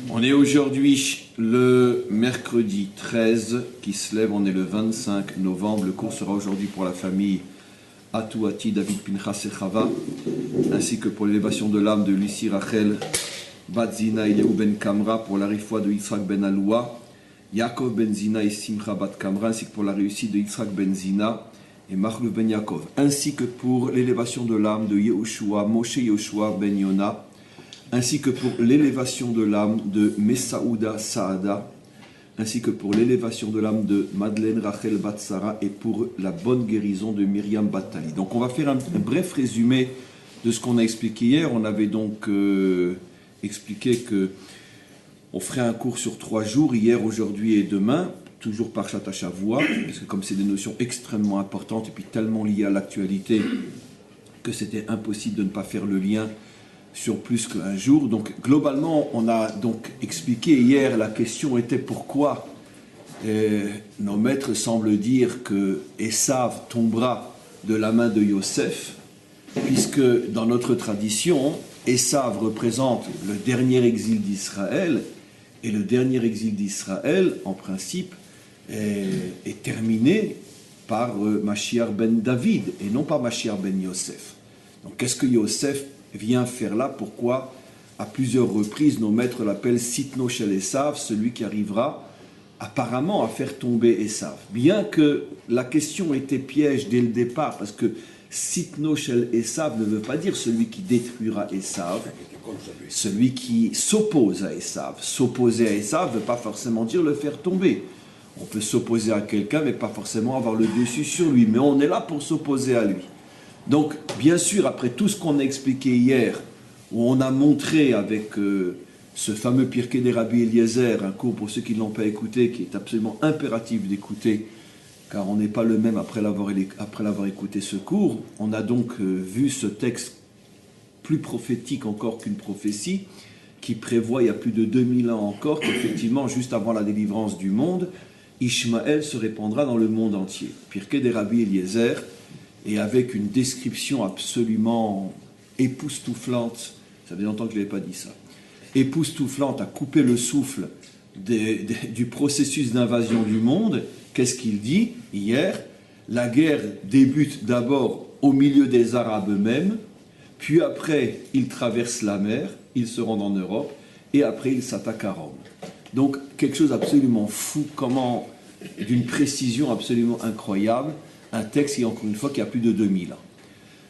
On est aujourd'hui le mercredi 13 qui se lève, on est le 25 novembre. Le cours sera aujourd'hui pour la famille Atouati, David Pinchas et Chava, ainsi que pour l'élévation de l'âme de Lucie Rachel Bat Zina et Léou Ben Kamra, pour la rifwa de Yitzhak Ben Aloua, Yaakov Ben Zina et Simcha Bat Kamra, ainsi que pour la réussite de Yitzhak Ben Zina et Machluf Ben Yaakov, ainsi que pour l'élévation de l'âme de Yehoshua, Moshe Yehoshua Ben Yona, ainsi que pour l'élévation de l'âme de Messaouda Saada, ainsi que pour l'élévation de l'âme de Madeleine Rachel Batsara et pour la bonne guérison de Myriam Batali. Donc on va faire un bref résumé de ce qu'on a expliqué hier. On avait donc expliqué que on ferait un cours sur 3 jours, hier, aujourd'hui et demain, toujours par Parshat Shavua, parce que comme c'est des notions extrêmement importantes et puis tellement liées à l'actualité que c'était impossible de ne pas faire le lien sur plus qu'un jour. Donc globalement, on a donc expliqué hier, la question était pourquoi nos maîtres semblent dire que Esav tombera de la main de Yosef, puisque dans notre tradition, Esav représente le dernier exil d'Israël, et le dernier exil d'Israël, en principe, est terminé par Mashiach ben David, et non pas Mashiach ben Yosef. Donc qu'est-ce que Yosef vient faire là? Pourquoi à plusieurs reprises nos maîtres l'appellent Sitno shel Esav, celui qui arrivera apparemment à faire tomber Esav, bien que la question était piège dès le départ, parce que Sitno shel Esav ne veut pas dire celui qui détruira Esav, celui qui s'oppose à Esav. S'opposer à Esav ne veut pas forcément dire le faire tomber. On peut s'opposer à quelqu'un mais pas forcément avoir le dessus sur lui, mais on est là pour s'opposer à lui. Donc, bien sûr, après tout ce qu'on a expliqué hier, où on a montré avec ce fameux Pirkei des Rabbi Eliezer, un cours pour ceux qui ne l'ont pas écouté, qui est absolument impératif d'écouter, car on n'est pas le même après l'avoir écouté ce cours, on a donc vu ce texte plus prophétique encore qu'une prophétie, qui prévoit il y a plus de 2000 ans encore, qu'effectivement, juste avant la délivrance du monde, Ishmaël se répandra dans le monde entier. Pirkei des Rabbi Eliezer, et avec une description absolument époustouflante, ça fait longtemps que je n'avais pas dit ça, époustouflante, à couper le souffle du processus d'invasion du monde. Qu'est-ce qu'il dit hier? La guerre débute d'abord au milieu des Arabes eux-mêmes, puis après ils traversent la mer, ils se rendent en Europe, et après ils s'attaquent à Rome. Donc quelque chose d'absolument fou, comment, d'une précision absolument incroyable, un texte qui, encore une fois, qui a plus de 2000 ans.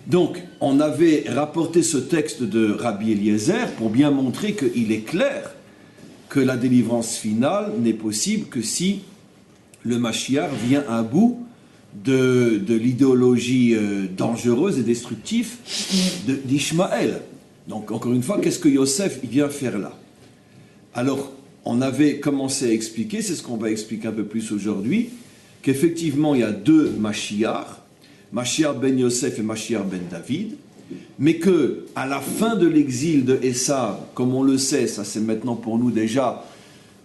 Donc, on avait rapporté ce texte de Rabbi Eliezer pour bien montrer qu'il est clair que la délivrance finale n'est possible que si le Mashiach vient à bout de l'idéologie dangereuse et destructive d'Ishmaël. Donc, encore une fois, qu'est-ce que Yosef vient faire là? Alors, on avait commencé à expliquer, c'est ce qu'on va expliquer un peu plus aujourd'hui, qu'effectivement il y a 2 Mashiach, Mashiach ben Yosef et Mashiach ben David, mais que à la fin de l'exil de Esav, comme on le sait, ça c'est maintenant pour nous déjà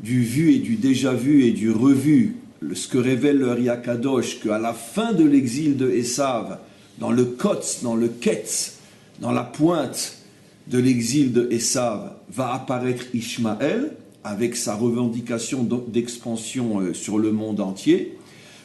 du vu et du déjà vu et du revu, ce que révèle le Ari Akadosh, qu'à la fin de l'exil de Esav, dans le Kotz, dans le Ketz, dans la pointe de l'exil de Esav, va apparaître Ishmaël, avec sa revendication d'expansion sur le monde entier.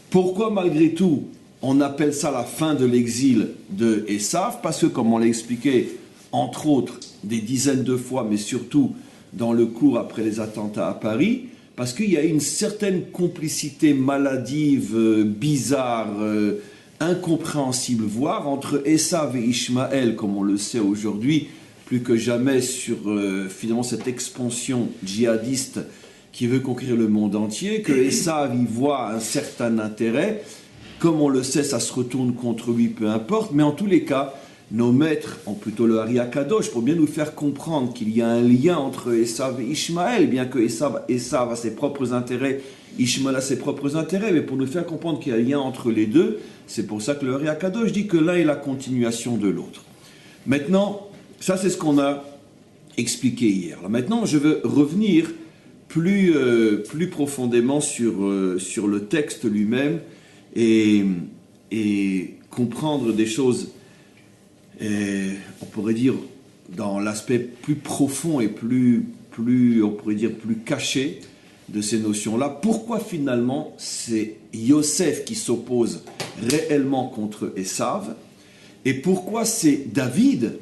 Pourquoi malgré tout on appelle ça la fin de l'exil de Esav? Parce que comme on l'a expliqué entre autres des dizaines de fois, mais surtout dans le cours après les attentats à Paris, parce qu'il y a une certaine complicité maladive, bizarre, incompréhensible, voire entre Esav et Ishmaël, comme on le sait aujourd'hui plus que jamais sur finalement cette expansion djihadiste qui veut conquérir le monde entier, que Esav y voit un certain intérêt. Comme on le sait, ça se retourne contre lui, peu importe. Mais en tous les cas, nos maîtres, ou plutôt le Ari Akadosh, pour bien nous faire comprendre qu'il y a un lien entre Esav et Ishmaël, bien que Esav a ses propres intérêts, Ishmaël a ses propres intérêts, mais pour nous faire comprendre qu'il y a un lien entre les deux, c'est pour ça que le Ari Akadosh dit que l'un est la continuation de l'autre. Maintenant, ça c'est ce qu'on a expliqué hier. Là, maintenant, je veux revenir plus profondément sur le texte lui-même et comprendre des choses, on pourrait dire, dans l'aspect plus profond et plus on pourrait dire, plus caché de ces notions-là. Pourquoi finalement c'est Yosef qui s'oppose réellement contre Esav et pourquoi c'est David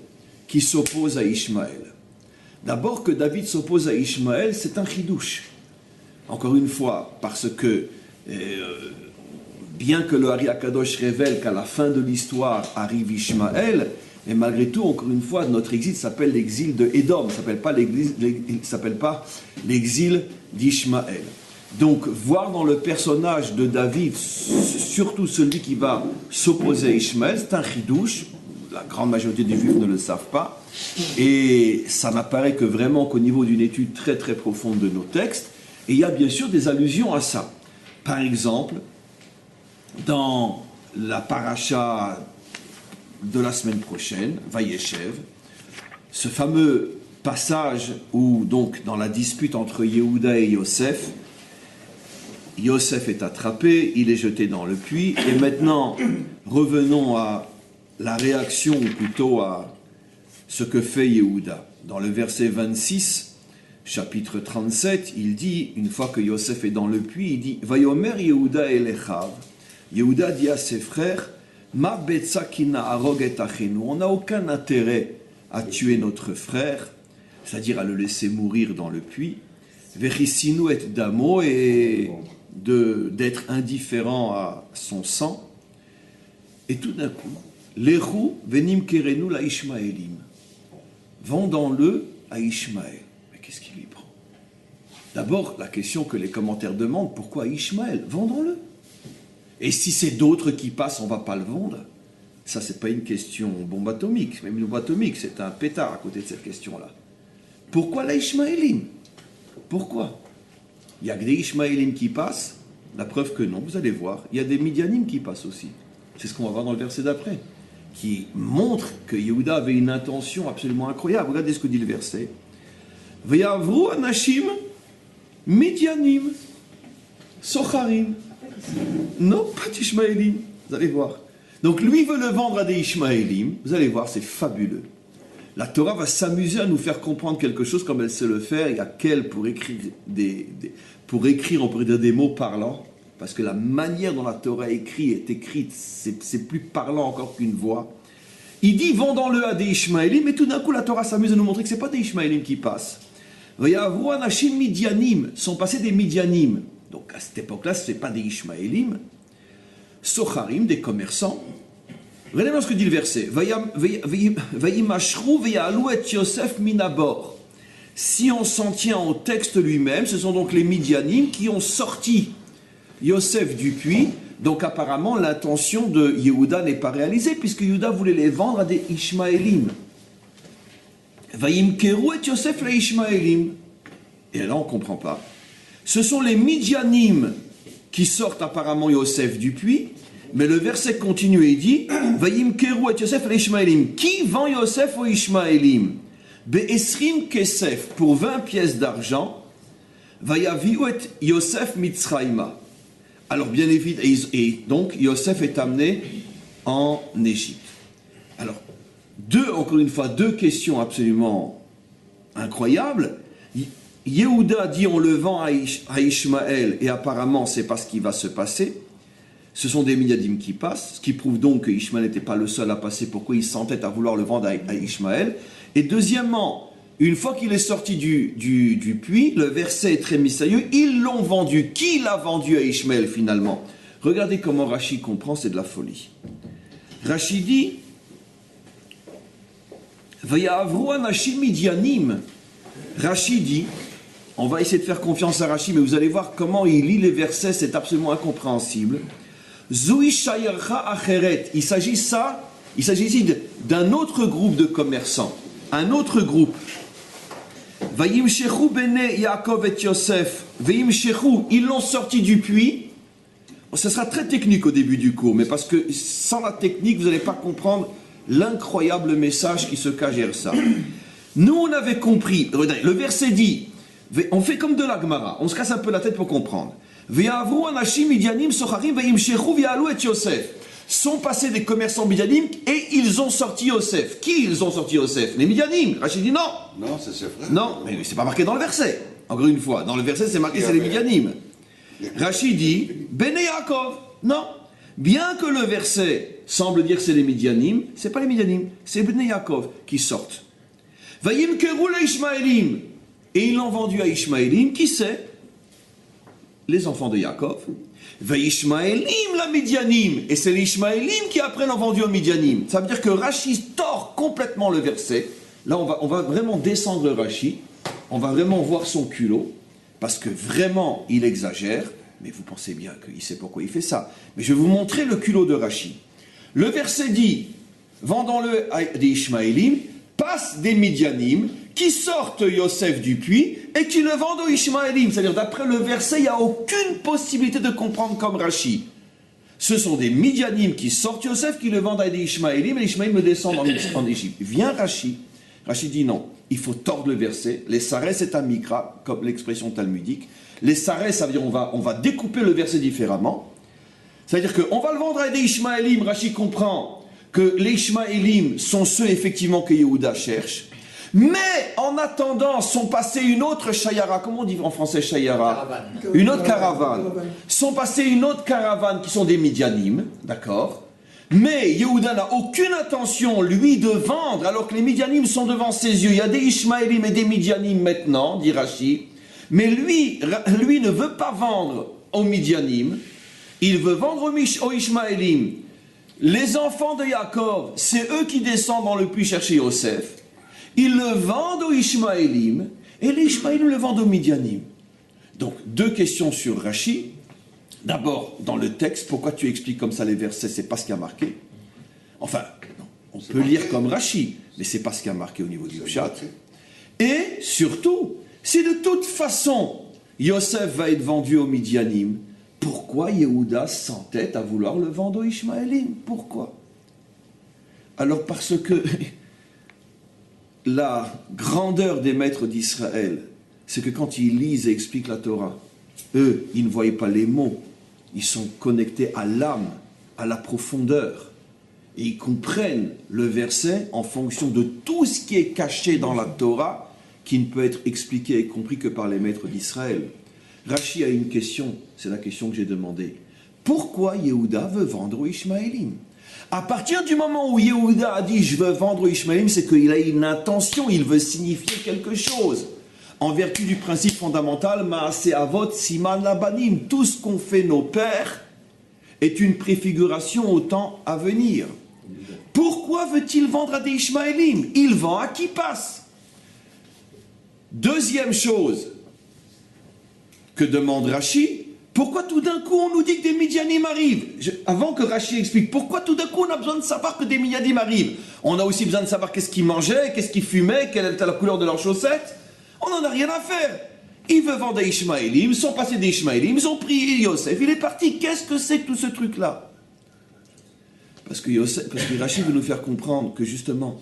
qui s'oppose à Ishmaël? D'abord que David s'oppose à Ishmaël, c'est un chidouche. Encore une fois, parce que bien que le Hari Akadosh révèle qu'à la fin de l'histoire arrive Ishmaël, et malgré tout, encore une fois, notre exil s'appelle l'exil de Édom, il ne s'appelle pas l'exil d'Ishmaël. Donc, voir dans le personnage de David, surtout celui qui va s'opposer à Ishmaël, c'est un chidouche. La grande majorité des Juifs ne le savent pas. Et ça n'apparaît que vraiment qu'au niveau d'une étude très très profonde de nos textes. Et il y a bien sûr des allusions à ça. Par exemple, dans la paracha de la semaine prochaine, Vayeshev, ce fameux passage où, donc, dans la dispute entre Yehuda et Yosef, Yosef est attrapé, il est jeté dans le puits, et maintenant, revenons à la réaction, ou plutôt à ce que fait Yehuda. Dans le verset 26, chapitre 37, il dit, une fois que Yosef est dans le puits, il dit « Vayomer Yehuda elechav » Yehuda dit à ses frères « Ma betza kina arog et achenu » On n'a aucun intérêt à tuer notre frère, c'est-à-dire à le laisser mourir dans le puits. « Vechisinu et damo » et d'être indifférent à son sang. Et tout d'un coup, « Lechu venim kerenu la Ishmaelim » vendons-le à Ishmaël. Mais qu'est-ce qui lui prend? D'abord, la question que les commentaires demandent, pourquoi Ishmaël? Vendons-le. Et si c'est d'autres qui passent, on ne va pas le vendre? Ça, ce n'est pas une question bombe atomique. Même une bombe atomique, c'est un pétard à côté de cette question-là. Pourquoi la Ishmaélim? Pourquoi? Il n'y a que des Ishmaélim qui passent? La preuve que non, vous allez voir. Il y a des Midianim qui passent aussi. C'est ce qu'on va voir dans le verset d'après, qui montre que Yehuda avait une intention absolument incroyable. Regardez ce que dit le verset. Veyavru anashim Midianim Socharim. Non, pas d'Ishmaélim. Vous allez voir. Donc lui veut le vendre à des Ishmaélim. Vous allez voir, c'est fabuleux. La Torah va s'amuser à nous faire comprendre quelque chose comme elle sait le faire. Il y a qu'elle pour écrire on pourrait dire des mots parlants. Parce que la manière dont la Torah est écrite, c'est plus parlant encore qu'une voix. Il dit, vendons-le à des Ishmaélim, mais tout d'un coup, la Torah s'amuse à nous montrer que ce n'est pas des Ishmaélim qui passent. Vayavru anashim Midianim, sont passés des Midianim. Donc à cette époque-là, ce n'est pas des Ishmaélim. Socharim, des commerçants. Regardez bien ce que dit le verset. Vayimashru veyalu et Yosef minabor. Si on s'en tient au texte lui-même, ce sont donc les Midianim qui ont sorti Yosef du puits. Donc apparemment, l'intention de Yehuda n'est pas réalisée, puisque Yehuda voulait les vendre à des Ishmaélim. Vayimkeru et Yosef les Ishmaélim. Et là, on ne comprend pas. Ce sont les Midianim qui sortent apparemment Yosef du puits, mais le verset continue et dit Vayimkeru et Yosef les Ishmaélim. Qui vend Yosef aux Ishmaélim? Be'esrim kesef, pour 20 pièces d'argent, Vayaviu et Yosef Mitzraïma. Alors bien évidemment, et donc Yosef est amené en Égypte. Alors, encore une fois, deux questions absolument incroyables. Yehuda dit on le vend à Ishmaël, et apparemment c'est pas ce qui va se passer. Ce sont des Midianim qui passent, ce qui prouve donc que Ishmaël n'était pas le seul à passer, pourquoi il s'entête à vouloir le vendre à Ishmaël. Et deuxièmement, une fois qu'il est sorti du puits, le verset est très mystérieux, ils l'ont vendu. Qui l'a vendu à Ishmaël finalement? Regardez comment Rashi comprend, c'est de la folie. Rashi dit Vayavru anashim Midianim. Rashi dit, on va essayer de faire confiance à Rashi, mais vous allez voir comment il lit les versets, c'est absolument incompréhensible. Zui shayarcha acheret. Il s'agit ici d'un autre groupe de commerçants, un autre groupe. Vayimshechu bene Yaakov et Yosef. Vayimshechu, ils l'ont sorti du puits. Ce sera très technique au début du cours, mais parce que sans la technique, vous n'allez pas comprendre l'incroyable message qui se cache derrière ça. Nous, on avait compris, le verset dit, on fait comme de la Gemara, on se casse un peu la tête pour comprendre. sont passés des commerçants Midianim et ils ont sorti Yosef. Qui ils ont sorti Yosef? Les Midianim. Rachid dit non. Non, c'est ses frères. Non, mais c'est pas marqué dans le verset. Encore une fois, dans le verset c'est marqué c'est les Midianim. Rachid dit Bene Yaakov. Non. Bien que le verset semble dire que c'est les Midianim, c'est pas les Midianim, c'est Bene Yaakov qui sortent. Vayim Kerul Ishmaelim. Et ils l'ont vendu à Ishmaelim, qui c'est? Les enfants de Yaakov. Vaishmaelim la Midianim. Et c'est les Ishmaelim qui après l'ont vendu aux Midianim. Ça veut dire que Rashi tord complètement le verset. Là, on va vraiment descendre Rashi. On va vraiment voir son culot. Parce que vraiment, il exagère. Mais vous pensez bien qu'il sait pourquoi il fait ça. Mais je vais vous montrer le culot de Rashi. Le verset dit, vendons-le à des Ishmaelim, passe des Midianim, qui sortent Yosef du puits et qui le vendent aux Ishmaelim. C'est-à-dire, d'après le verset, il n'y a aucune possibilité de comprendre comme Rashi. Ce sont des Midianim qui sortent Yosef, qui le vendent à des Ishmaelim, et les Ishmaelim le descendent en Égypte. Vient Rashi. Rashi dit non, il faut tordre le verset. Les Sarès c'est un mikra, comme l'expression talmudique. Les Sarès, ça veut dire on va découper le verset différemment. C'est-à-dire qu'on va le vendre à des Ishmaelim. Rashi comprend que les Ishmaelim sont ceux effectivement que Yehuda cherche. Mais en attendant, sont passés une autre shayara, comment on dit en français shayara? Une autre caravane. Sont passés une autre caravane qui sont des Midianim, d'accord? Mais Yehuda n'a aucune intention, lui, de vendre, alors que les Midianim sont devant ses yeux. Il y a des Ishmaelim et des Midianim maintenant, dit Rashi. Mais lui ne veut pas vendre aux Midianim, il veut vendre aux Ishmaelim. Les enfants de Yaakov, c'est eux qui descendent dans le puits chercher Yosef. Ils le vendent aux Ishmaelim, et les Ishmaelim le vendent aux Midianim. Donc, deux questions sur Rashi. D'abord, dans le texte, pourquoi tu expliques comme ça les versets? C'est pas ce qui a marqué. Enfin, on peut lire comme Rashi, mais c'est pas ce qui a marqué au niveau du Pshat. Et surtout, si de toute façon, Yosef va être vendu aux Midianim, pourquoi Yehuda s'entête à vouloir le vendre aux Ishmaelim? Pourquoi? Alors parce que la grandeur des maîtres d'Israël, c'est que quand ils lisent et expliquent la Torah, eux, ils ne voient pas les mots, ils sont connectés à l'âme, à la profondeur, et ils comprennent le verset en fonction de tout ce qui est caché dans la Torah, qui ne peut être expliqué et compris que par les maîtres d'Israël. Rashi a une question, c'est la question que j'ai demandée. Pourquoi Yehuda veut vendre aux Ishmaelim? À partir du moment où Yehuda a dit « je veux vendre aux Ishmaelim », c'est qu'il a une intention, il veut signifier quelque chose. En vertu du principe fondamental, Maaseh Avot Siman Labanim, tout ce qu'ont fait nos pères est une préfiguration au temps à venir. Pourquoi veut-il vendre à des Ishmaelim? Il vend à qui passe. Deuxième chose que demande Rashi, pourquoi tout d'un coup on nous dit que des Midianim arrivent? Avant que Rashi explique, pourquoi tout d'un coup on a besoin de savoir que des Midianim arrivent? On a aussi besoin de savoir qu'est-ce qu'ils mangeaient, qu'est-ce qu'ils fumaient, quelle était la couleur de leurs chaussettes. On n'en a rien à faire. Ils veulent vendre des Ishmaelim, ils sont passés des Ishmaelim, ils ont pris Yosef, il est parti. Qu'est-ce que c'est que tout ce truc-là? Parce que Rashi veut nous faire comprendre que justement,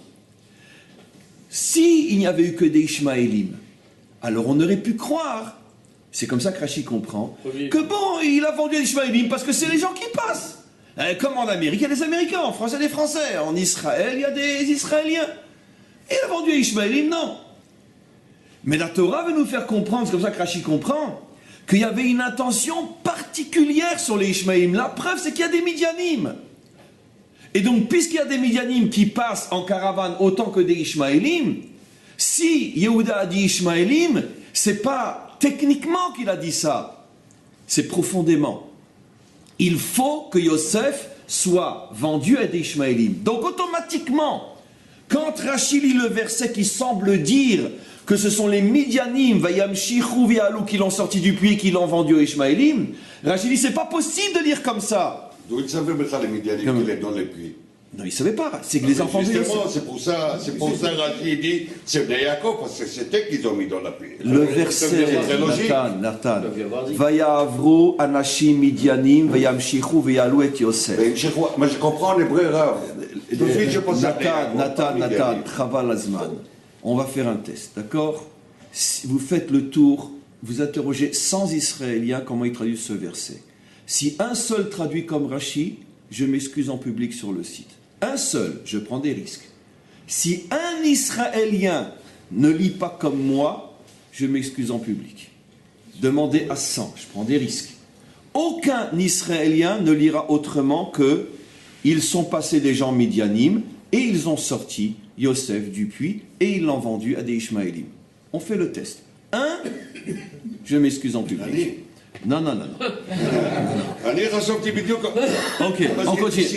s'il n'y avait eu que des Ishmaelim, alors on aurait pu croire, c'est comme ça que Rashi comprend, que bon, il a vendu des Ishmaelim parce que c'est les gens qui passent. Comme en Amérique, il y a des Américains, en France, il y a des Français, en Israël, il y a des Israéliens. Et il a vendu des Ishmaelim, non. Mais la Torah veut nous faire comprendre, c'est comme ça que Rashi comprend, qu'il y avait une intention particulière sur les Ishmaelim. La preuve, c'est qu'il y a des Midianim. Et donc, puisqu'il y a des Midianim qui passent en caravane autant que des Ishmaelim, si Yehuda a dit Ishmaelim, c'est pas techniquement qu'il a dit ça, c'est profondément. Il faut que Yosef soit vendu à des Ishmaelim. Donc, automatiquement, quand Rashi lit le verset qui semble dire que ce sont les Midianim, Vayamshichu Vialou, qui l'ont sorti du puits et qui l'ont vendu aux Ishmaelim, Rashi dit c'est pas possible de lire comme ça. D'où il savait mettre les Midianim qu'il est dans les puits? Non, il ne savait pas. C'est que les enfants de Yosef. C'est pour ça Rashi dit c'est de Yaakov, parce que c'était qu'ils ont mis dans la puits. Le verset, Nathan, Vayavru Anashim Midianim, Vayamshichu Vialou et Yosef. Mais je comprends l'hébreu arabe. Nathan, Chaval Azman. On va faire un test, d'accord? Si vous faites le tour, vous interrogez 100 Israéliens comment ils traduisent ce verset. Si un seul traduit comme Rashi, je m'excuse en public sur le site. Un seul, je prends des risques. Si un Israélien ne lit pas comme moi, je m'excuse en public. Demandez à 100, je prends des risques. Aucun Israélien ne lira autrement que ils sont passés des gens médianimes et ils ont sorti Yosef du puits et ils l'ont vendu à des Ishmaélim. On fait le test. Un, je m'excuse en public. Non. אני חשבתי בדיוק... Ok, on continue.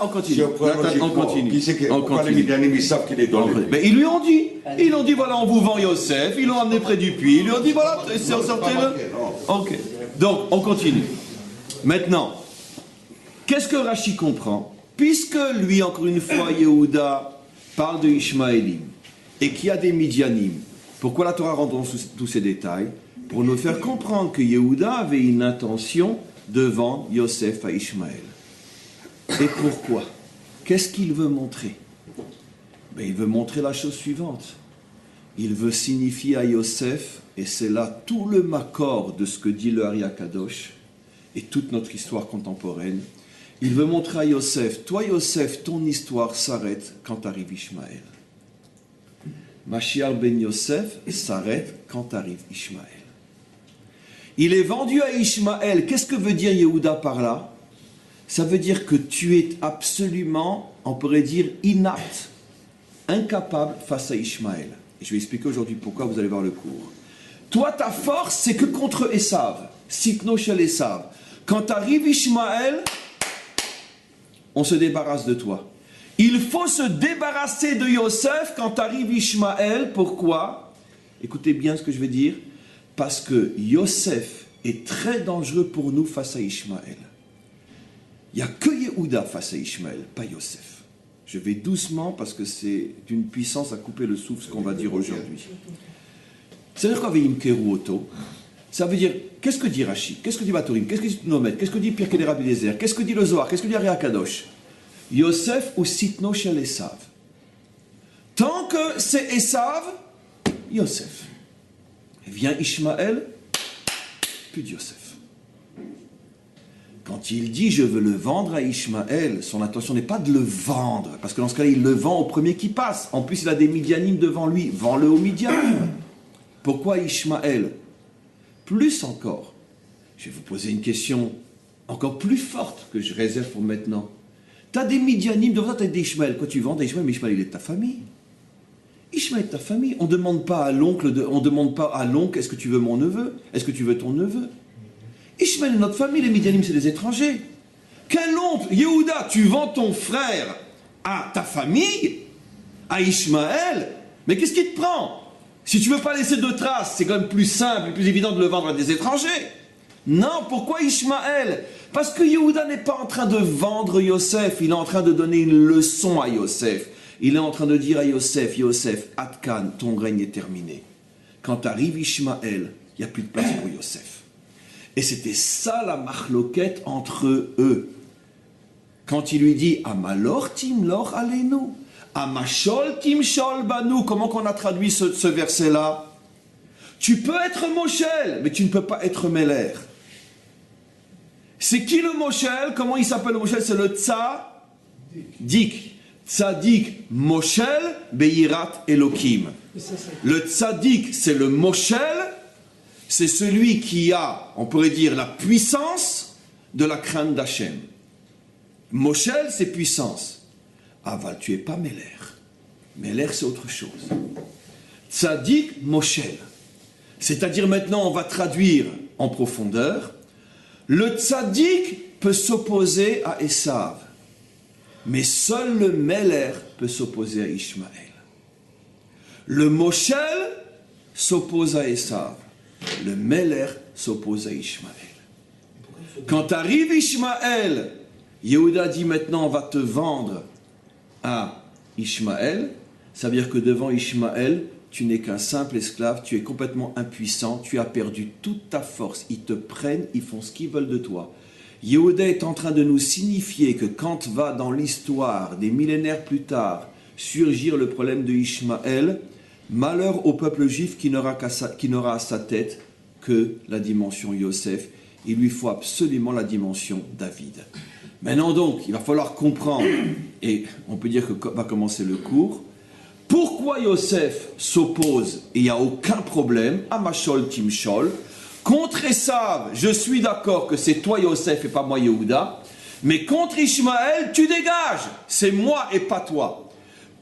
On continue. pourquoi les Midianim ils savent qu'il est dans le... Mais ils lui ont dit, voilà, on vous vend Yosef, ils l'ont amené près du puits, ils lui ont dit, voilà, sortez-le. Ok, donc on continue. Maintenant, qu'est-ce que Rashi comprend? Puisque lui, encore une fois, Yehuda parle de Ishmaélim et qu'il y a des Midianim, pourquoi la Torah rentre dans tous ces détails? Pour nous faire comprendre que Yehuda avait une intention de vendre Yosef à Ishmaël. Et pourquoi? Qu'est-ce qu'il veut montrer? Ben, il veut montrer la chose suivante. Il veut signifier à Yosef, et c'est là tout le makor de ce que dit le Ari Akadosh, et toute notre histoire contemporaine, il veut montrer à Yosef, toi Yosef, ton histoire s'arrête quand arrive Ishmaël. Mashiach ben Yosef s'arrête quand arrive Ishmaël. Il est vendu à Ishmaël. Qu'est-ce que veut dire Yehuda par là? Ça veut dire que tu es absolument, on pourrait dire, inapte, incapable face à Ishmaël. Et je vais expliquer aujourd'hui pourquoi, vous allez voir le cours. Toi, ta force, c'est que contre Esav, Sitno shel Esav. Quand arrive Ishmaël, on se débarrasse de toi. Il faut se débarrasser de Yosef quand arrive Ishmaël. Pourquoi? Écoutez bien ce que je vais dire. Parce que Yosef est très dangereux pour nous face à Ishmaël. Il n'y a que Yehuda face à Ishmaël, pas Yosef. Je vais doucement parce que c'est d'une puissance à couper le souffle ce qu'on va dire aujourd'hui. C'est-à-dire quoi Veim Keru Oto? Ça veut dire, qu'est-ce que dit Rashi? Qu'est-ce que dit Batorim? Qu'est-ce que dit Nomet? Qu'est-ce que dit Pirkei de Rabbi Eliezer? Qu'est-ce que dit le Zohar? Qu'est-ce que dit Ari Akadosh? Yosef ou Sitno shel Esav. Tant que c'est Esav, Yosef. Vient Ishmaël, plus de Yosef. Quand il dit je veux le vendre à Ishmaël, son intention n'est pas de le vendre, parce que dans ce cas-là, il le vend au premier qui passe. En plus, il a des Midianim devant lui. Vends-le aux Midianim. Pourquoi Ishmaël? Plus encore, je vais vous poser une question encore plus forte que je réserve pour maintenant. Tu as des Midianim devant toi, tu as des Ishmaël. Quand tu vends des Ishmaël, mais Ishmaël, il est de ta famille. Ishmaël est ta famille. On ne demande pas à l'oncle, est-ce que tu veux mon neveu? Est-ce que tu veux ton neveu? Ishmaël est notre famille, les Midianim, c'est des étrangers. Quel oncle? Yehuda, tu vends ton frère à ta famille? À Ishmaël? Mais qu'est-ce qui te prend? Si tu ne veux pas laisser de traces, c'est quand même plus simple et plus évident de le vendre à des étrangers. Non, pourquoi Ishmaël? Parce que Yehuda n'est pas en train de vendre Yosef, il est en train de donner une leçon à Yosef. Il est en train de dire à Yosef, Yosef, Atkan, ton règne est terminé. Quand arrive Ishmaël, il n'y a plus de place pour Yosef. Et c'était ça la machloquette entre eux. Quand il lui dit, Amalor timlor alenu, Amashol timshol banu, comment qu'on a traduit ce verset-là? Tu peux être Moshel, mais tu ne peux pas être Meler. C'est qui le Moshel? Comment il s'appelle le Moshel? C'est le Tzadik. Tzadik Moshel Beyirat Elokim. Le Tzadik, c'est le Moshel, c'est celui qui a, on pourrait dire, la puissance de la crainte d'Hachem. Moshel, c'est puissance. Aval, tu n'es pas Meler. Meler, c'est autre chose. Tzadik Moshel. C'est-à-dire maintenant, on va traduire en profondeur. Le Tzadik peut s'opposer à Esav. Mais seul le Meler peut s'opposer à Ishmaël. Le Moshel s'oppose à Esav. Le Meler s'oppose à Ishmaël. Quand arrive Ishmaël, Yehuda dit maintenant on va te vendre à Ishmaël. Ça veut dire que devant Ishmaël, tu n'es qu'un simple esclave, tu es complètement impuissant, tu as perdu toute ta force. Ils te prennent, ils font ce qu'ils veulent de toi. Yehuda est en train de nous signifier que quand va dans l'histoire, des millénaires plus tard, surgir le problème de Ishmaël, malheur au peuple juif qui n'aura à sa tête que la dimension Yosef. Il lui faut absolument la dimension David. Maintenant donc, il va falloir comprendre, et on peut dire que va commencer le cours, pourquoi Yosef s'oppose, et il n'y a aucun problème, à Machol Timchol, contre Esav, je suis d'accord que c'est toi Yosef et pas moi Yehuda, mais contre Ishmaël, tu dégages, c'est moi et pas toi.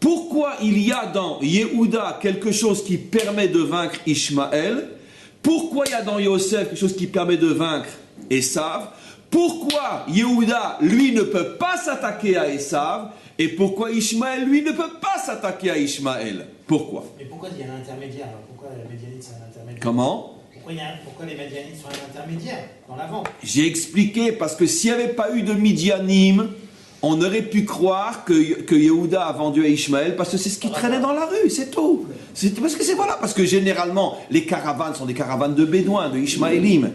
Pourquoi il y a dans Yehuda quelque chose qui permet de vaincre Ishmaël? Pourquoi il y a dans Yosef quelque chose qui permet de vaincre Esav? Pourquoi Yehuda, lui, ne peut pas s'attaquer à Esav? Et pourquoi Ishmaël, lui, ne peut pas s'attaquer à Ishmaël? Pourquoi? Mais pourquoi il y a un intermédiaire? Pourquoi la médianite, c'est un intermédiaire? Comment? Pourquoi les médianites sont un intermédiaire dans la vente? J'ai expliqué, parce que s'il n'y avait pas eu de Midianim, on aurait pu croire que Yehuda a vendu à Ishmaël, parce que c'est ce qui traînait dans la rue, c'est tout. Parce que généralement, les caravanes sont des caravanes de Bédouins, de Ishmaélim.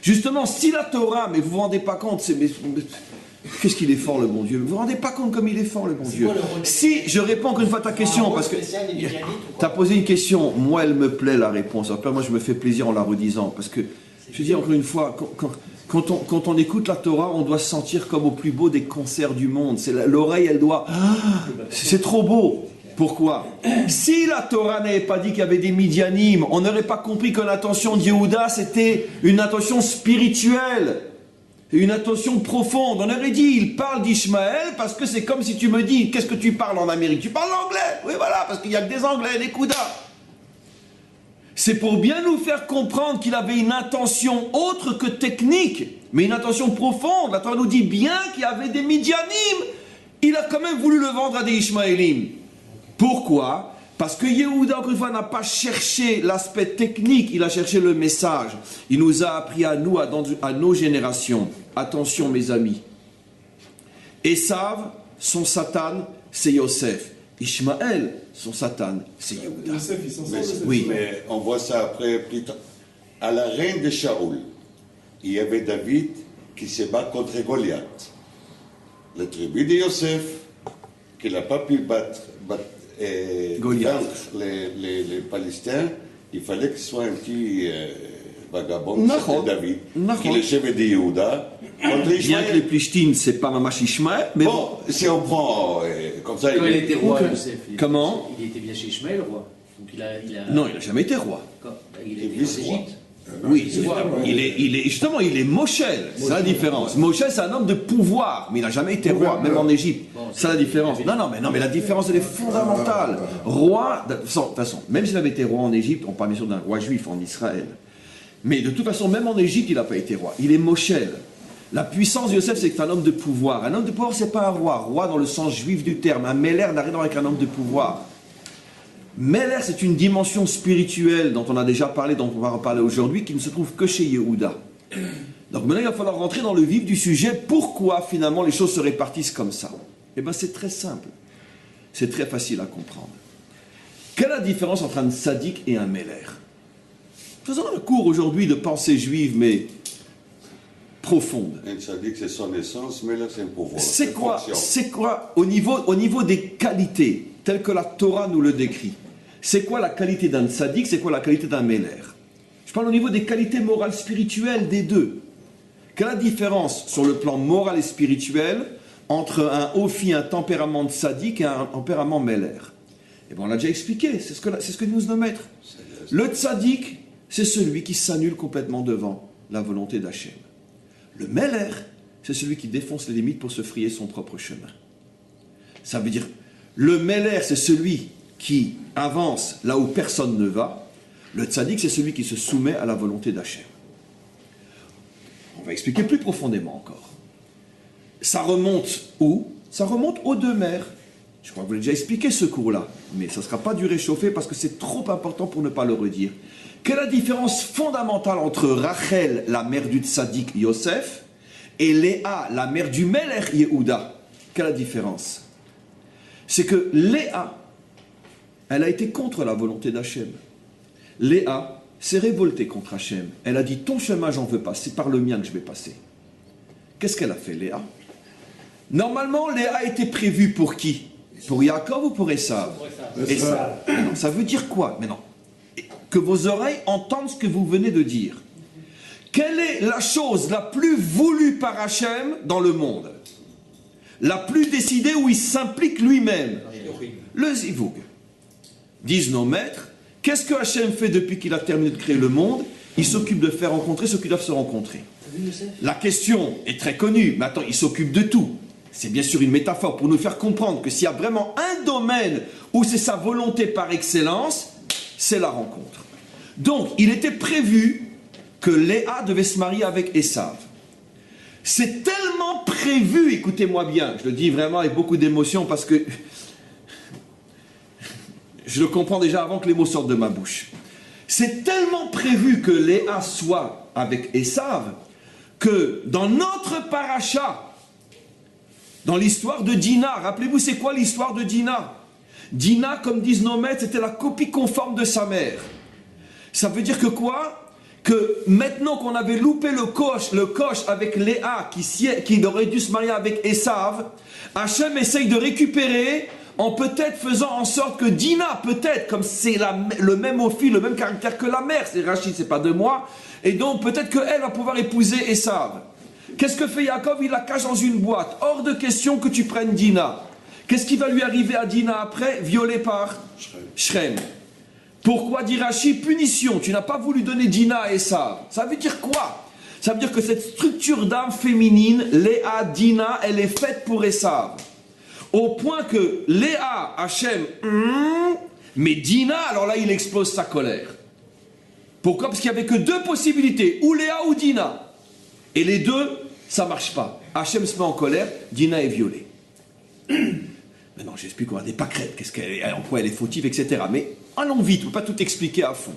Justement, si la Torah, mais vous vous rendez pas compte, qu'est-ce qu'il est fort le bon Dieu? Vous vous rendez pas compte comme il est fort le bon Dieu? Si, je réponds encore une fois à ta question, parce que tu as posé une question, moi elle me plaît la réponse, après moi je me fais plaisir en la redisant, parce que, je dis encore une fois, quand on écoute la Torah, on doit se sentir comme au plus beau des concerts du monde, l'oreille elle doit, c'est trop beau. Pourquoi? Si la Torah n'avait pas dit qu'il y avait des Midianim, on n'aurait pas compris que l'intention de Yehuda c'était une intention spirituelle. Une attention profonde. On aurait dit, il parle d'Ishmaël parce que c'est comme si tu me dis, qu'est-ce que tu parles en Amérique? Tu parles anglais? Oui, voilà, parce qu'il n'y a que des Anglais, des Koudas. C'est pour bien nous faire comprendre qu'il avait une intention autre que technique, mais une intention profonde. La Torah nous dit bien qu'il y avait des Midianim. Il a quand même voulu le vendre à des Ishmaélim. Pourquoi? Parce que Yehuda, encore une fois, n'a pas cherché l'aspect technique, il a cherché le message. Il nous a appris à nous, à nos générations. Attention mes amis. Esav, son Satan, c'est Yosef. Ishmaël, son Satan, c'est Yehuda. Oui, mais on voit ça après, plus tard. À la reine de Shaoul, il y avait David qui se bat contre Goliath. La tribu de Yosef, qui n'a pas pu battre les Palestiniens, il fallait que ce soit un petit vagabond, c'était David, qui est le chef de Yehuda. Bien que les Plishtim, c'est pas Mamash Ishmaël, mais bon, si on prend comme ça... Quand il était roi, Yosef, comment? Il était bien chez Ishmaël, roi. Donc non, il n'a jamais été roi. Il est vice-roi. Oui, justement, il est Moshel, c'est la différence. Moshel, c'est un homme de pouvoir, mais il n'a jamais été roi, même en Égypte. C'est la différence. Non, mais la différence, elle est fondamentale. Roi, de toute façon, même s'il avait été roi en Égypte, on parle bien sûr d'un roi juif en Israël. Mais de toute façon, même en Égypte, il n'a pas été roi. Il est Moshel. La puissance de Yosef, c'est que c'est un homme de pouvoir. Un homme de pouvoir, c'est pas un roi. Roi dans le sens juif du terme. Un Meller n'a rien avec un homme de pouvoir. Meller, c'est une dimension spirituelle dont on a déjà parlé, dont on va reparler aujourd'hui, qui ne se trouve que chez Yehuda. Donc maintenant, il va falloir rentrer dans le vif du sujet. Pourquoi finalement les choses se répartissent comme ça? Eh bien, c'est très simple. C'est très facile à comprendre. Quelle est la différence entre un tzaddik et un Meller? Faisons un cours aujourd'hui de pensée juive, mais profonde. Un tzaddik, c'est son essence, Meller, c'est un pouvoir. C'est quoi au niveau des qualités, telles que la Torah nous le décrit? C'est quoi la qualité d'un tzaddik? C'est quoi la qualité d'un Meller? Je parle au niveau des qualités morales spirituelles des deux. Quelle est la différence sur le plan moral et spirituel entre un Ophi, un tempérament de tzaddik et un tempérament Meller? Et bien on l'a déjà expliqué, c'est ce que nous dit nos maîtres. Le tzaddik, c'est celui qui s'annule complètement devant la volonté d'Hachem. Le Meller, c'est celui qui défonce les limites pour se frayer son propre chemin. Ça veut dire, le Meller, c'est celui qui avance là où personne ne va. Le tzaddik, c'est celui qui se soumet à la volonté d'Hachem. On va expliquer plus profondément encore. Ça remonte où? Ça remonte aux deux mères. Je crois que vous l'avez déjà expliqué ce cours-là, mais ça ne sera pas du réchauffé parce que c'est trop important pour ne pas le redire. Quelle est la différence fondamentale entre Rachel, la mère du tzaddik Yosef, et Léa, la mère du Meller Yehuda? Quelle est la différence? C'est que Léa, elle a été contre la volonté d'Hachem. Léa s'est révoltée contre Hachem. Elle a dit, ton chemin, j'en veux pas, c'est par le mien que je vais passer. Qu'est-ce qu'elle a fait, Léa? Normalement, Léa était prévue pour qui? Pour Yaakov ou pour Esav? Esav. Non, ça veut dire quoi? Mais non. Que vos oreilles entendent ce que vous venez de dire. Quelle est la chose la plus voulue par Hachem dans le monde? la plus décidée où il s'implique lui-même. Le Zivug. Disent nos maîtres, qu'est-ce que Hachem fait depuis qu'il a terminé de créer le monde? Il s'occupe de faire rencontrer ceux qui doivent se rencontrer. La question est très connue, mais attends, il s'occupe de tout. C'est bien sûr une métaphore pour nous faire comprendre que s'il y a vraiment un domaine où c'est sa volonté par excellence, c'est la rencontre. Donc, il était prévu que Léa devait se marier avec Esav. C'est tellement prévu, écoutez-moi bien, je le dis vraiment avec beaucoup d'émotion parce que je le comprends déjà avant que les mots sortent de ma bouche. C'est tellement prévu que Léa soit avec Esav que dans notre paracha, dans l'histoire de Dina, rappelez-vous c'est quoi l'histoire de Dina? Dina, comme disent nos maîtres, c'était la copie conforme de sa mère. Ça veut dire que quoi? Que maintenant qu'on avait loupé le coche avec Léa, qui aurait dû se marier avec Esav, Hachem essaye de récupérer en peut-être faisant en sorte que Dina, peut-être, comme c'est le même ophile, le même caractère que la mère, c'est Rachid, c'est pas de moi, et donc peut-être qu'elle va pouvoir épouser Esav. Qu'est-ce que fait Yaakov? Il la cache dans une boîte. Hors de question que tu prennes Dina. Qu'est-ce qui va lui arriver à Dina après? Violée par Shrem. Pourquoi, dit Rachid, punition? Tu n'as pas voulu donner Dina à Esav. Ça veut dire quoi? Ça veut dire que cette structure d'âme féminine, Léa, Dina, elle est faite pour Esav. Au point que Léa, Hachem, mais Dina, alors là, il explose sa colère. Pourquoi? Parce qu'il n'y avait que deux possibilités, ou Léa ou Dina. Et les deux, ça ne marche pas. Hachem se met en colère, Dina est violée. Maintenant, j'explique qu'on a des pâquerettes, en quoi elle est fautive, etc. Mais allons vite, on ne peut pas tout expliquer à fond.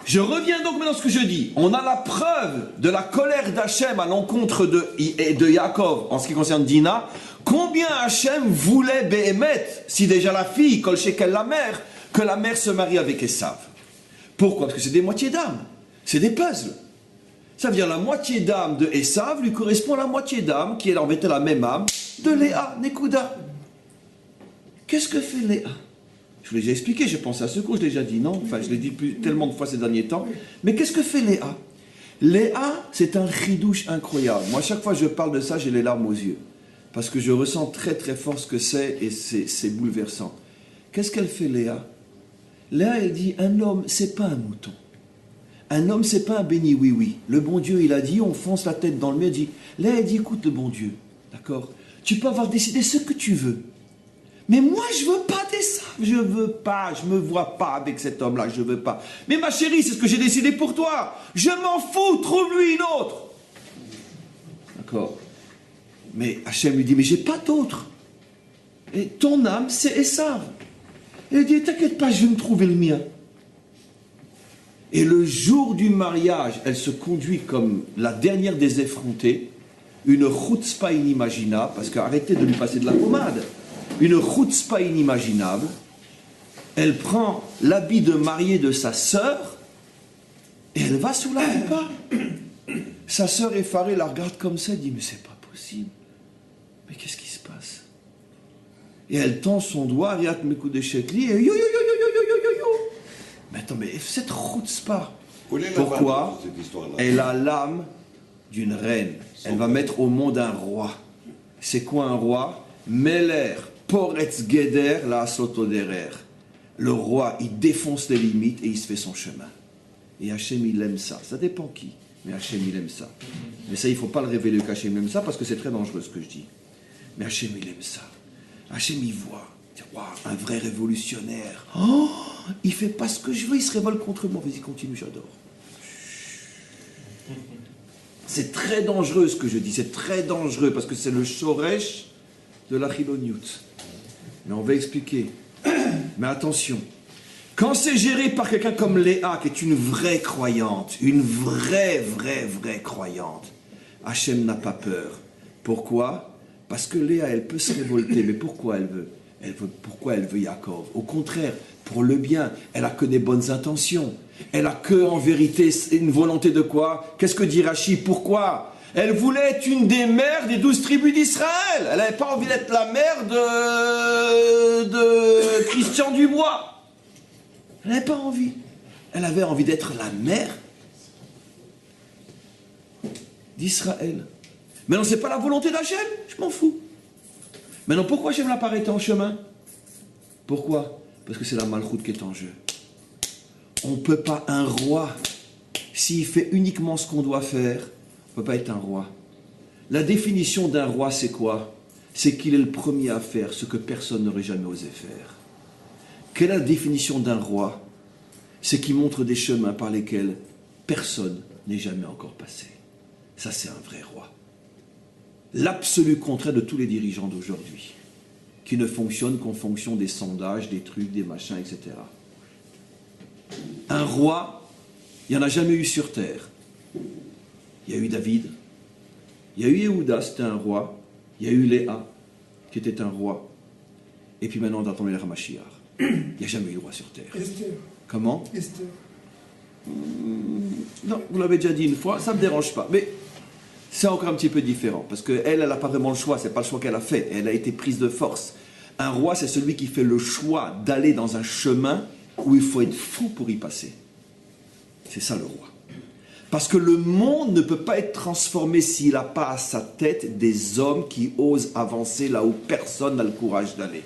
Je reviens donc maintenant à ce que je dis. On a la preuve de la colère d'Hachem à l'encontre de Yaakov en ce qui concerne Dina. Combien Hachem voulait Béhémet, si déjà la fille, Kol Shekel la mère, que la mère se marie avec Esav. Pourquoi? Parce que c'est des moitiés d'âme. C'est des puzzles. Ça veut dire la moitié d'âme de Esav lui correspond à la moitié d'âme qui est en fait la même âme de Léa, Nekuda. Qu'est-ce que fait Léa? Je vous l'ai déjà expliqué, j'ai pensé à ce coup, je l'ai déjà dit, non? Enfin, je l'ai dit tellement de fois ces derniers temps. Mais qu'est-ce que fait Léa? Léa, c'est un chidouche incroyable. Moi, chaque fois que je parle de ça, j'ai les larmes aux yeux. Parce que je ressens très très fort ce que c'est et c'est bouleversant. Qu'est-ce qu'elle fait, Léa? Léa, elle dit, un homme, c'est pas un mouton. Un homme, c'est pas un béni oui-oui. Le bon Dieu, il a dit, on fonce la tête dans le mur, il dit, Léa, elle dit, écoute le bon Dieu, d'accord? Tu peux avoir décidé ce que tu veux. Mais moi, je veux pas ça. Je veux pas, je me vois pas avec cet homme-là, je veux pas. Mais ma chérie, c'est ce que j'ai décidé pour toi. Je m'en fous, trouve-lui une autre. D'accord? Mais Hachem lui dit, mais j'ai pas d'autre. Et ton âme, c'est Esav. Et il dit, t'inquiète pas, je vais me trouver le mien. Et le jour du mariage, elle se conduit comme la dernière des effrontées, une chutzpah inimaginable, parce qu'arrêtez de lui passer de la pommade. Une chutzpah inimaginable. Elle prend l'habit de mariée de sa sœur et elle va sous la chuppah. Sa sœur effarée la regarde comme ça, elle dit, mais c'est pas possible. Mais qu'est-ce qui se passe? Et elle tend son doigt, Riat Mekudei Shekli, et yo yo yo yo yo yo yo yo yo. Mais attends, mais cette chutzpah, pourquoi? Elle a l'âme d'une reine. Elle va mettre au monde un roi. C'est quoi un roi? Meler, Poretz Geder, la Sotoderer. Le roi, il défonce les limites et il se fait son chemin. Et Hachem, il aime ça. Ça dépend qui. Mais Hachem, il aime ça. Mais ça, il ne faut pas le révéler qu'Hachem aime ça parce que c'est très dangereux ce que je dis. Mais Hachem, il aime ça. Hachem, il voit. Il dit, wow, un vrai révolutionnaire. Oh, il fait pas ce que je veux, il se révolte contre moi. Vas-y, continue, j'adore. C'est très dangereux ce que je dis. C'est très dangereux parce que c'est le shoresh de la chiloniut. Mais on va expliquer. Mais attention. Quand c'est géré par quelqu'un comme Léa, qui est une vraie croyante, une vraie croyante, Hachem n'a pas peur. Pourquoi? Parce que Léa, elle peut se révolter, mais pourquoi elle veut? Pourquoi elle veut Yaakov? Au contraire, pour le bien, elle a que des bonnes intentions. Elle a que, en vérité, une volonté de quoi? Qu'est-ce que dit Rachid? Pourquoi? Elle voulait être une des mères des 12 tribus d'Israël. Elle n'avait pas envie d'être la mère de Christian Dubois. Elle n'avait pas envie. Elle avait envie d'être la mère d'Israël. Mais non, c'est pas la volonté d'Hachem, je m'en fous. Maintenant, pourquoi Hachem l'a pas arrêté en chemin? Pourquoi? Parce que c'est la malchoute qui est en jeu. On ne peut pas, un roi, s'il fait uniquement ce qu'on doit faire, on ne peut pas être un roi. La définition d'un roi, c'est quoi? C'est qu'il est le premier à faire ce que personne n'aurait jamais osé faire. Quelle est la définition d'un roi? C'est qu'il montre des chemins par lesquels personne n'est jamais encore passé. Ça, c'est un vrai roi. L'absolu contraire de tous les dirigeants d'aujourd'hui, qui ne fonctionnent qu'en fonction des sondages, des trucs, des machins, etc. Un roi, il n'y en a jamais eu sur terre. Il y a eu David, il y a eu Yehuda, c'était un roi, il y a eu Léa, qui était un roi, et puis maintenant on attend le Mashiach. Il n'y a jamais eu de roi sur terre. Esther. Comment? Esther. Non, vous l'avez déjà dit une fois, ça ne me dérange pas, mais c'est encore un petit peu différent, parce qu'elle n'a pas vraiment le choix, c'est pas le choix qu'elle a fait, elle a été prise de force. Un roi, c'est celui qui fait le choix d'aller dans un chemin où il faut être fou pour y passer. C'est ça le roi. Parce que le monde ne peut pas être transformé s'il n'a pas à sa tête des hommes qui osent avancer là où personne n'a le courage d'aller.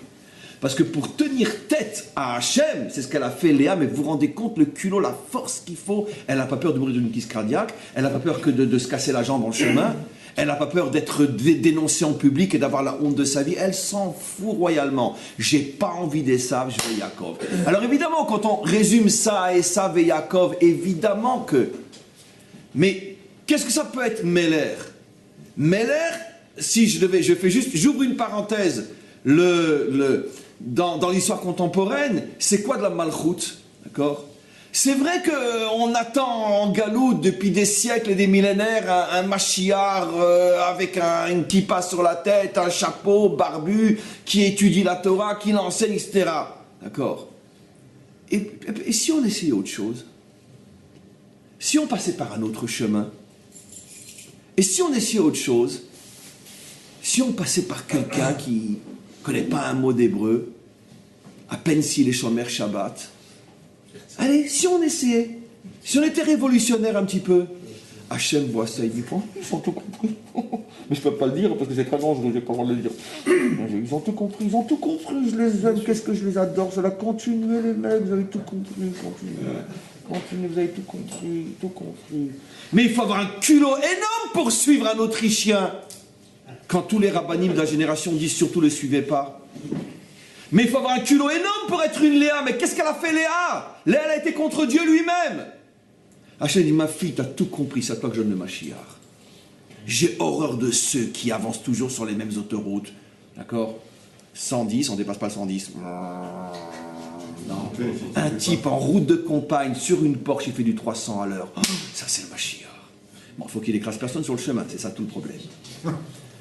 Parce que pour tenir tête à Hachem, c'est ce qu'elle a fait Léa, mais vous vous rendez compte le culot, la force qu'il faut. Elle n'a pas peur de mourir d'une crise cardiaque, elle n'a pas peur que de se casser la jambe en chemin, elle n'a pas peur d'être dénoncée en public et d'avoir la honte de sa vie, elle s'en fout royalement. J'ai pas envie d'Esav, je veux Yaakov. Alors évidemment, quand on résume ça à Esav et Yaakov, évidemment que... Mais qu'est-ce que ça peut être Meller? Meller, si je fais juste, j'ouvre une parenthèse, dans l'histoire contemporaine, c'est quoi de la malchoute? D'accord? C'est vrai qu'on attend en galoute depuis des siècles et des millénaires un Mashiach avec une kippa sur la tête, un chapeau barbu, qui étudie la Torah, qui l'enseigne, etc. D'accord? Et si on essayait autre chose? Si on passait par un autre chemin? Et si on essayait autre chose? Si on passait par quelqu'un qui ne connaît pas un mot d'hébreu, à peine s'il est Shomer Shabbat. Allez, si on essayait, si on était révolutionnaire un petit peu, Hachem voit ça, il dit, oh, ils ont tout compris. Mais je ne peux pas le dire parce que c'est très long, je n'ai pas le droit de le dire. Ils ont tout compris, je les aime, qu'est-ce que je les adore, je la continuer les mecs, vous avez tout compris, continuez, vous avez tout compris. Mais il faut avoir un culot énorme pour suivre un Autrichien. Quand tous les rabbinim de la génération disent surtout ne le suivez pas. Mais il faut avoir un culot énorme pour être une Léa. Mais qu'est-ce qu'elle a fait Léa? Léa, elle a été contre Dieu lui-même. Hachem dit, ma fille, tu as tout compris, c'est à toi que je donne le Mashiach. J'ai horreur de ceux qui avancent toujours sur les mêmes autoroutes. D'accord? 110, on ne dépasse pas le 110. Non. Un type en route de campagne, sur une Porsche, il fait du 300 à l'heure. Oh, ça, c'est le Mashiach. Bon, il faut qu'il écrase personne sur le chemin, c'est ça tout le problème.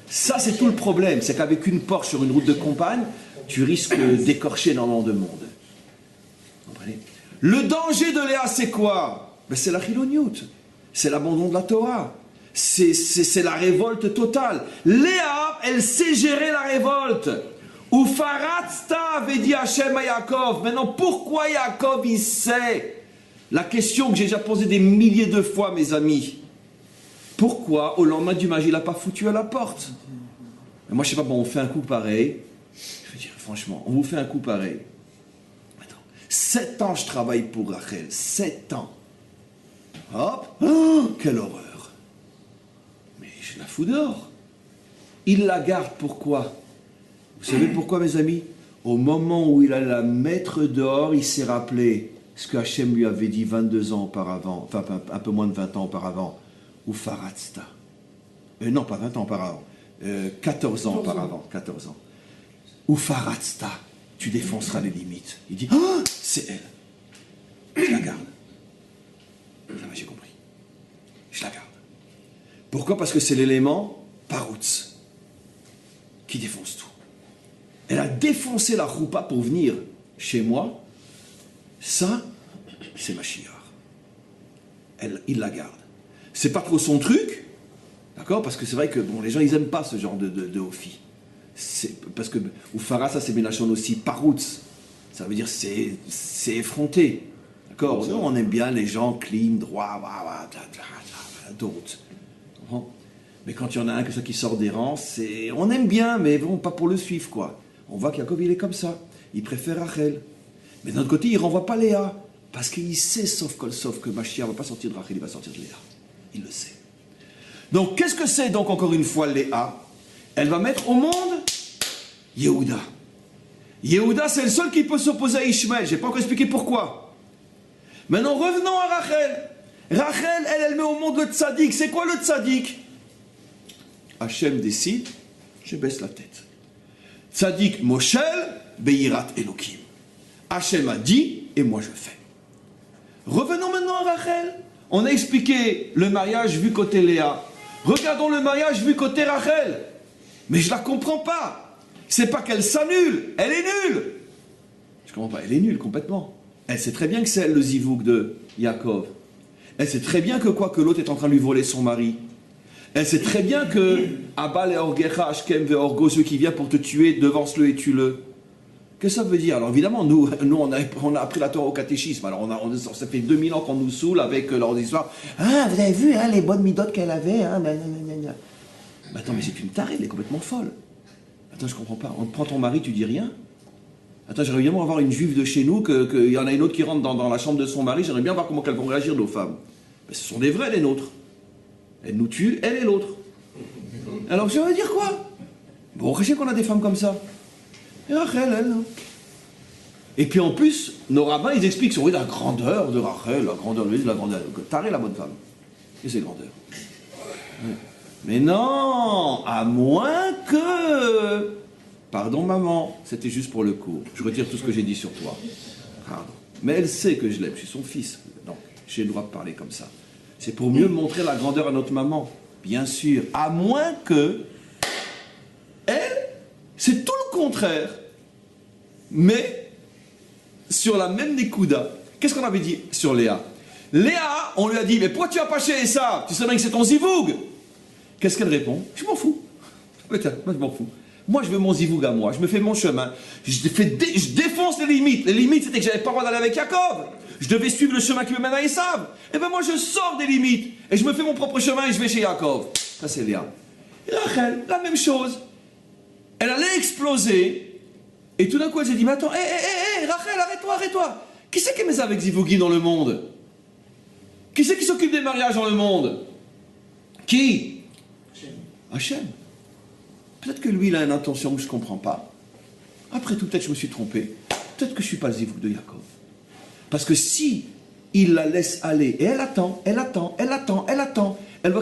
Ça, c'est tout le problème. C'est qu'avec une Porsche sur une route de campagne, tu risques d'écorcher énormément de monde. Comprenez? Le danger de Léa, c'est quoi? Ben, c'est la chiloniout. C'est l'abandon de la Torah. C'est la révolte totale. Léa, elle sait gérer la révolte. Ufaratzta avait dit Hachem à Yaakov. Maintenant, pourquoi Yaakov, il sait? La question que j'ai déjà posée des milliers de fois, mes amis. Pourquoi, au lendemain du match, il n'a pas foutu à la porte? Et moi, je ne sais pas, bon, on fait un coup pareil. Je veux dire, franchement, on vous fait un coup pareil. Attends, 7 ans, je travaille pour Rachel. 7 ans. Hop, oh, quelle horreur. Mais je la fous dehors. Il la garde, pourquoi? Vous savez pourquoi, mes amis? Au moment où il allait la mettre dehors, il s'est rappelé ce que Hachem lui avait dit 22 ans auparavant, enfin un peu moins de 20 ans auparavant. Ou Faratzta. Non, pas 20 ans auparavant. 14 ans auparavant. 14 ans. Ou Faratzta. Tu défonceras les limites. Il dit, oh, c'est elle. Je la garde. Ça va, j'ai compris. Je la garde. Pourquoi? Parce que c'est l'élément Parutz qui défonce tout. Elle a défoncé la choupa pour venir chez moi. Ça, c'est Mashiach. Il la garde. C'est pas trop son truc, d'accord? Parce que c'est vrai que bon, les gens, ils aiment pas ce genre de Ophi. Parce que, ou Farah, ça c'est Ménachon aussi, Parutz. Ça veut dire c'est effronté. D'accord? Nous, on aime bien les gens clean, droits, d'autres. Mais quand il y en a un que ça qui sort des rangs, on aime bien, mais bon, pas pour le suivre, quoi. On voit qu'Yaakov, il est comme ça. Il préfère Rachel. Mais d'un autre côté, il ne renvoie pas Léa. Parce qu'il sait, sauf que Mashiach ne va pas sortir de Rachel, il va sortir de Léa. Il le sait. Donc, qu'est-ce que c'est donc, encore une fois, Léa? Elle va mettre au monde Yehuda. Yehuda, c'est le seul qui peut s'opposer à Ishmaël. Je n'ai pas encore expliqué pourquoi. Maintenant, revenons à Rachel. Rachel, elle met au monde le tzaddik. C'est quoi le tzaddik? Hachem décide, je baisse la tête. Tzaddik Moshel, Beirat Elokim. Hachem a dit, et moi je fais. Revenons maintenant à Rachel. On a expliqué le mariage vu côté Léa. Regardons le mariage vu côté Rachel. Mais je ne la comprends pas. C'est pas qu'elle s'annule, elle est nulle. Je ne comprends pas, elle est nulle complètement. Elle sait très bien que c'est elle le zivouk de Yaakov. Elle sait très bien que quoi que l'autre est en train de lui voler son mari. Elle sait très bien que Abal et Orgecha, Ashkem et Orgo, celui qui vient pour te tuer, devance-le et tue-le. Qu'est-ce que ça veut dire? Alors évidemment, nous on a appris la Torah au catéchisme. Alors ça fait 2000 ans qu'on nous saoule avec leurs histoires. Ah, vous avez vu les bonnes midotes qu'elle avait Mais attends, mais c'est une tarée, elle est complètement folle. Attends, je comprends pas. On te prend ton mari, tu dis rien? Attends, j'aimerais bien voir une juive de chez nous, qu'il y en a une autre qui rentre dans la chambre de son mari, j'aimerais bien voir comment elles vont réagir, nos femmes. Mais ce sont des vraies, les nôtres. Elles nous tuent, elle et l'autre. Alors, ça veut dire quoi? Bon, je sais qu'on a des femmes comme ça. Et Rachel, elle. Et puis en plus, nos rabbins, ils expliquent sur la grandeur de Rachel, la grandeur de l'Église, la grandeur. Taré la bonne femme. Et c'est grandeur. Ouais. Mais non, à moins que... Pardon maman, c'était juste pour le cours. Je retire tout ce que j'ai dit sur toi. Pardon. Mais elle sait que je l'aime, je suis son fils. Donc, j'ai le droit de parler comme ça. C'est pour mieux montrer la grandeur à notre maman. Bien sûr. À moins que... Elle, c'est tout le contraire. Mais, sur la même Nekuda, qu'est-ce qu'on avait dit sur Léa? Léa, on lui a dit, mais pourquoi tu as pas chez ça? Tu sais bien que c'est ton zivoug. Qu'est-ce qu'elle répond? Je m'en fous. Moi, je m'en fous. Moi, je veux mon zivoug à moi. Je me fais mon chemin. Je défonce les limites. Les limites, c'était que j'avais pas le droit d'aller avec Yaakov. Je devais suivre le chemin qui me mène à Esav. Et bien moi, je sors des limites. Et je me fais mon propre chemin et je vais chez Yaakov. Ça, c'est Léa. Et Rachel, la même chose. Elle allait exploser. Et tout d'un coup, elle s'est dit, mais attends, Rachel, arrête-toi. Qui c'est qui met ça avec Zivougi dans le monde? Qui c'est qui s'occupe des mariages dans le monde? Qui? Hachem. Peut-être que lui, il a une intention que je ne comprends pas. Après tout, peut-être que je me suis trompé. Peut-être que je ne suis pas le zivouk de Yaakov. Parce que si il la laisse aller, et elle attend. Elle voit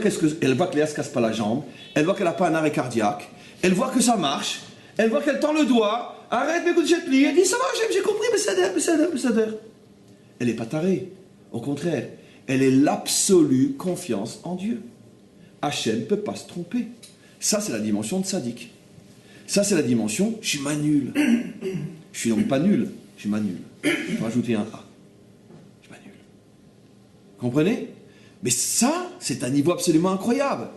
que Léa ne se casse pas la jambe. Elle voit qu'elle n'a pas un arrêt cardiaque. Elle voit que ça marche. Elle voit qu'elle tend le doigt. Arrête, mais écoute, j'ai plié. Elle dit, ça va, j'ai compris, mais ça. Elle n'est pas tarée. Au contraire, elle est l'absolue confiance en Dieu. Hachem ne peut pas se tromper. Ça, c'est la dimension de Tzadik. Ça, c'est la dimension, je suis nul. Je suis donc pas nul, je suis nul. Il faut rajouter un A. Je suis nul. Comprenez? Mais ça, c'est un niveau absolument incroyable.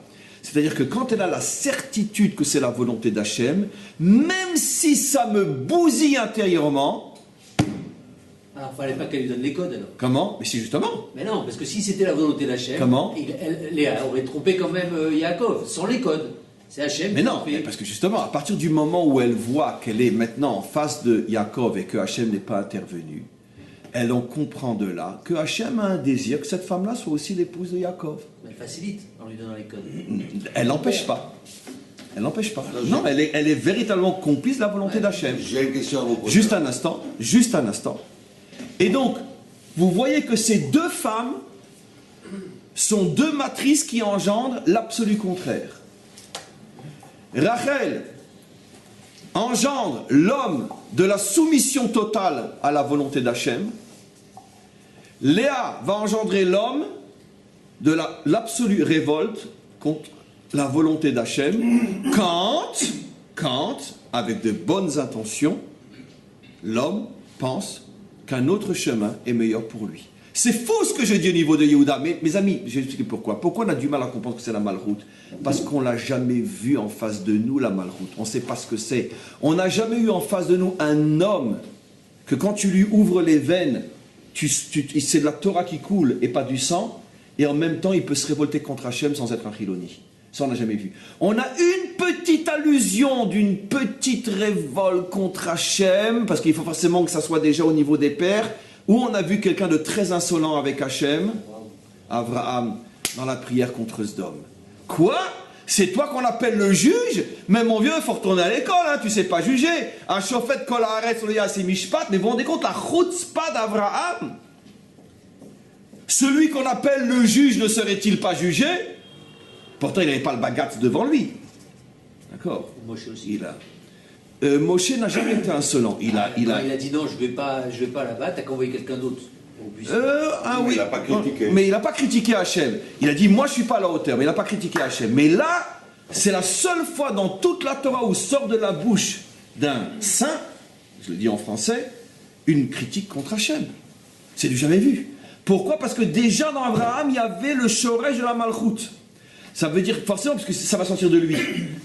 C'est-à-dire que quand elle a la certitude que c'est la volonté d'Hachem, même si ça me bousille intérieurement... Ah, il ne fallait pas qu'elle lui donne les codes alors. Comment? Mais si, justement. Mais non, parce que si c'était la volonté d'Hachem, Léa aurait trompé quand même Yaakov, sans les codes. C'est Hachem. Mais non, parce que justement, à partir du moment où elle voit qu'elle est maintenant en face de Yaakov et que Hachem n'est pas intervenu, elle en comprend de là que Hachem a un désir que cette femme-là soit aussi l'épouse de Yaakov. Elle facilite en lui donnant les codes. Elle n'empêche pas. Non, elle est véritablement complice de la volonté d'Hachem. J'ai une question à vous poser. Juste un instant. Et donc, vous voyez que ces deux femmes sont deux matrices qui engendrent l'absolu contraire. Rachel engendre l'homme de la soumission totale à la volonté d'Hachem. Léa va engendrer l'homme de l'absolue révolte contre la volonté d'Hachem quand, avec de bonnes intentions, l'homme pense qu'un autre chemin est meilleur pour lui. C'est faux ce que je dis au niveau de Yehuda, mais mes amis, je vais expliquer pourquoi. Pourquoi on a du mal à comprendre que c'est la malroute? Parce qu'on ne l'a jamais vu en face de nous, la malroute. On ne sait pas ce que c'est. On n'a jamais eu en face de nous un homme que quand tu lui ouvres les veines, c'est de la Torah qui coule et pas du sang, et en même temps il peut se révolter contre Hachem sans être un chiloni. Ça, on n'a jamais vu. On a une petite allusion d'une petite révolte contre Hachem, parce qu'il faut forcément que ça soit déjà au niveau des pères, où on a vu quelqu'un de très insolent avec Hachem, Abraham, dans la prière contre Sdom. Quoi? C'est toi qu'on appelle le juge? Mais mon vieux, il faut retourner à l'école, hein, tu sais pas juger. Un chauffeur kol haaretz lo ya'aseh mishpat, mais vous vous rendez compte la chutzpah d'Abraham? Celui qu'on appelle le juge ne serait-il pas jugé? Pourtant, il n'avait pas le bagatz devant lui. D'accord? Moshe aussi. Moshe n'a jamais été insolent. Il a dit non, je vais pas là-bas, t'as qu'à envoyer quelqu'un d'autre. Oui. Il n'a pas critiqué. Mais il n'a pas critiqué Hachem. Il a dit, moi je ne suis pas à la hauteur, mais il n'a pas critiqué Hachem. Mais là, c'est la seule fois dans toute la Torah où sort de la bouche d'un saint, je le dis en français, une critique contre Hachem. C'est du jamais vu. Pourquoi? Parce que déjà dans Abraham, il y avait le shoresh de la malchoute. Ça veut dire forcément, parce que ça va sortir de lui.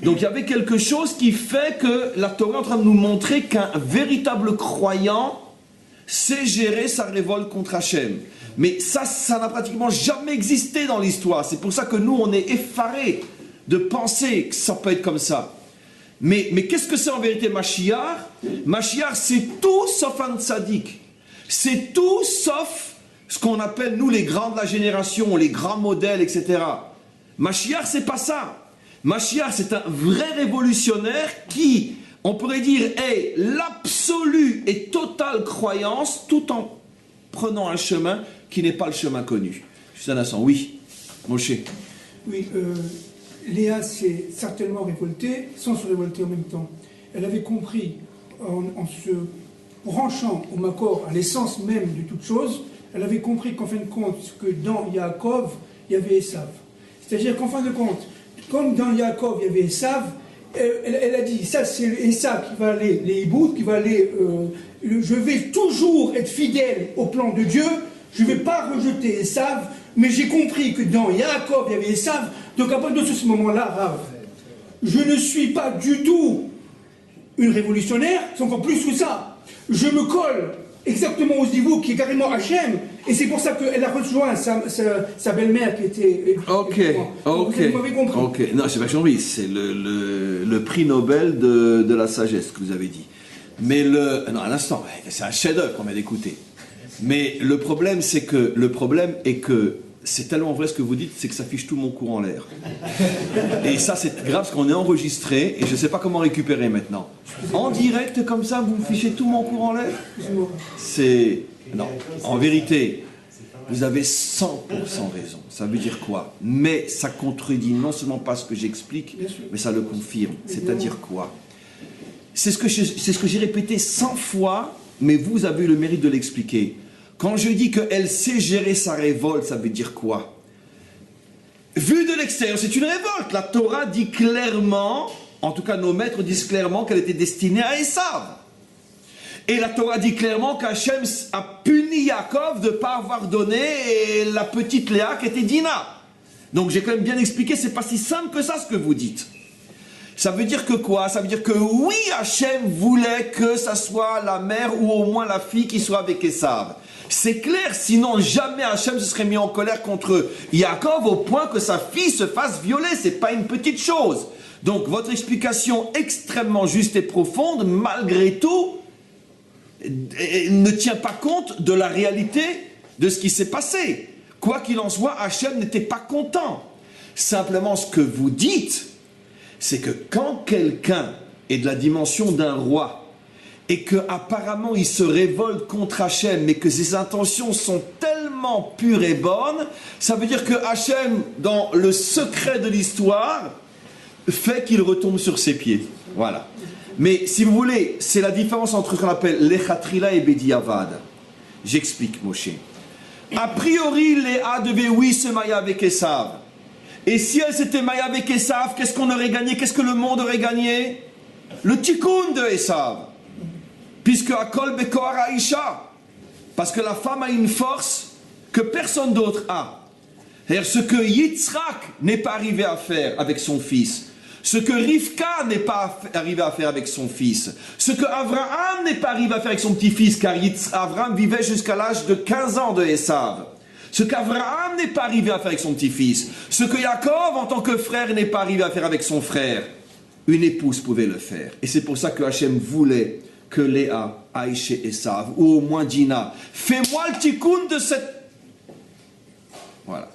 Donc il y avait quelque chose qui fait que la Torah est en train de nous montrer qu'un véritable croyant sait gérer sa révolte contre Hachem. Mais ça n'a pratiquement jamais existé dans l'histoire. C'est pour ça que nous, on est effarés de penser que ça peut être comme ça. Mais qu'est-ce que c'est en vérité Mashiach? Mashiach, c'est tout sauf un tzaddik. C'est tout sauf ce qu'on appelle, nous, les grands de la génération, les grands modèles, etc. Mashiach, c'est pas ça. Mashiach, c'est un vrai révolutionnaire qui, on pourrait dire, est l'absolue et totale croyance, tout en prenant un chemin qui n'est pas le chemin connu. Juste un instant, oui, Moshe. Oui, Léa s'est certainement révoltée, sans se révolter en même temps. Elle avait compris, en se branchant au Makor, à l'essence même de toute chose, elle avait compris qu'en fin de compte, que dans Yaakov, il y avait Esav. C'est-à-dire qu'en fin de compte, comme dans Yaakov, il y avait Esav, elle a dit, ça c'est Esav qui va aller, les hiboud, qui va aller, je vais toujours être fidèle au plan de Dieu, je ne vais pas rejeter Esav, mais j'ai compris que dans Yaakov, il y avait Esav, donc à partir de ce moment-là, Rav, je ne suis pas du tout une révolutionnaire, c'est encore plus que ça. Je me colle exactement au niveau qui est carrément Hachem, et c'est pour ça qu'elle a rejoint sa belle-mère qui était... Ok. Non, c'est pas compris, c'est le prix Nobel de la sagesse que vous avez dit. Mais non, un instant, c'est un chef-d'œuvre qu'on vient d'écouter. Mais le problème est que c'est tellement vrai ce que vous dites, c'est que ça fiche tout mon cours en l'air. Et ça, c'est grave parce qu'on est enregistré et je ne sais pas comment récupérer maintenant. En direct, comme ça, vous me fichez tout mon cours en l'air? Non, en vérité, vous avez 100% raison. Ça veut dire quoi? Mais ça contredit non seulement pas ce que j'explique, mais ça le confirme. C'est-à-dire quoi? C'est ce que j'ai répété 100 fois, mais vous avez eu le mérite de l'expliquer. Quand je dis qu'elle sait gérer sa révolte, ça veut dire quoi? Vu de l'extérieur, c'est une révolte. La Torah dit clairement, en tout cas nos maîtres disent clairement qu'elle était destinée à Esav. Et la Torah dit clairement qu'Hachem a puni Yaakov de ne pas avoir donné la petite Léa qui était Dina. Donc j'ai quand même bien expliqué, c'est pas si simple que ça ce que vous dites. Ça veut dire que quoi? Ça veut dire que oui, Hachem voulait que ça soit la mère ou au moins la fille qui soit avec Esav. C'est clair, sinon jamais Hachem se serait mis en colère contre Yaakov au point que sa fille se fasse violer. C'est pas une petite chose. Donc votre explication extrêmement juste et profonde, malgré tout, ne tient pas compte de la réalité de ce qui s'est passé. Quoi qu'il en soit, Hachem n'était pas content. Simplement, ce que vous dites, c'est que quand quelqu'un est de la dimension d'un roi, et qu'apparemment il se révolte contre Hachem, mais que ses intentions sont tellement pures et bonnes, ça veut dire que Hachem, dans le secret de l'histoire, fait qu'il retombe sur ses pieds. Voilà. Mais si vous voulez, c'est la différence entre ce qu'on appelle Lechatrila et Bediavad. J'explique, Moshe. A priori, Léa devait oui se marier avec Esav. Et si elle s'était mariée avec Esav, qu'est-ce qu'on aurait gagné? Qu'est-ce que le monde aurait gagné? Le tikkun de Esav. Puisque Akol Bekor Aisha. Parce que la femme a une force que personne d'autre a. C'est-à-dire ce que Yitzhak n'est pas arrivé à faire avec son fils. Ce que Rivka n'est pas arrivé à faire avec son fils. Ce que Abraham n'est pas arrivé à faire avec son petit-fils, car Abraham vivait jusqu'à l'âge de 15 ans de Esav. Ce qu'Abraham n'est pas arrivé à faire avec son petit-fils. Ce que Yaakov, en tant que frère, n'est pas arrivé à faire avec son frère. Une épouse pouvait le faire. Et c'est pour ça que Hachem voulait que Léa aille chez Esav, ou au moins Dina. Fais-moi le tikkun de cette... Voilà.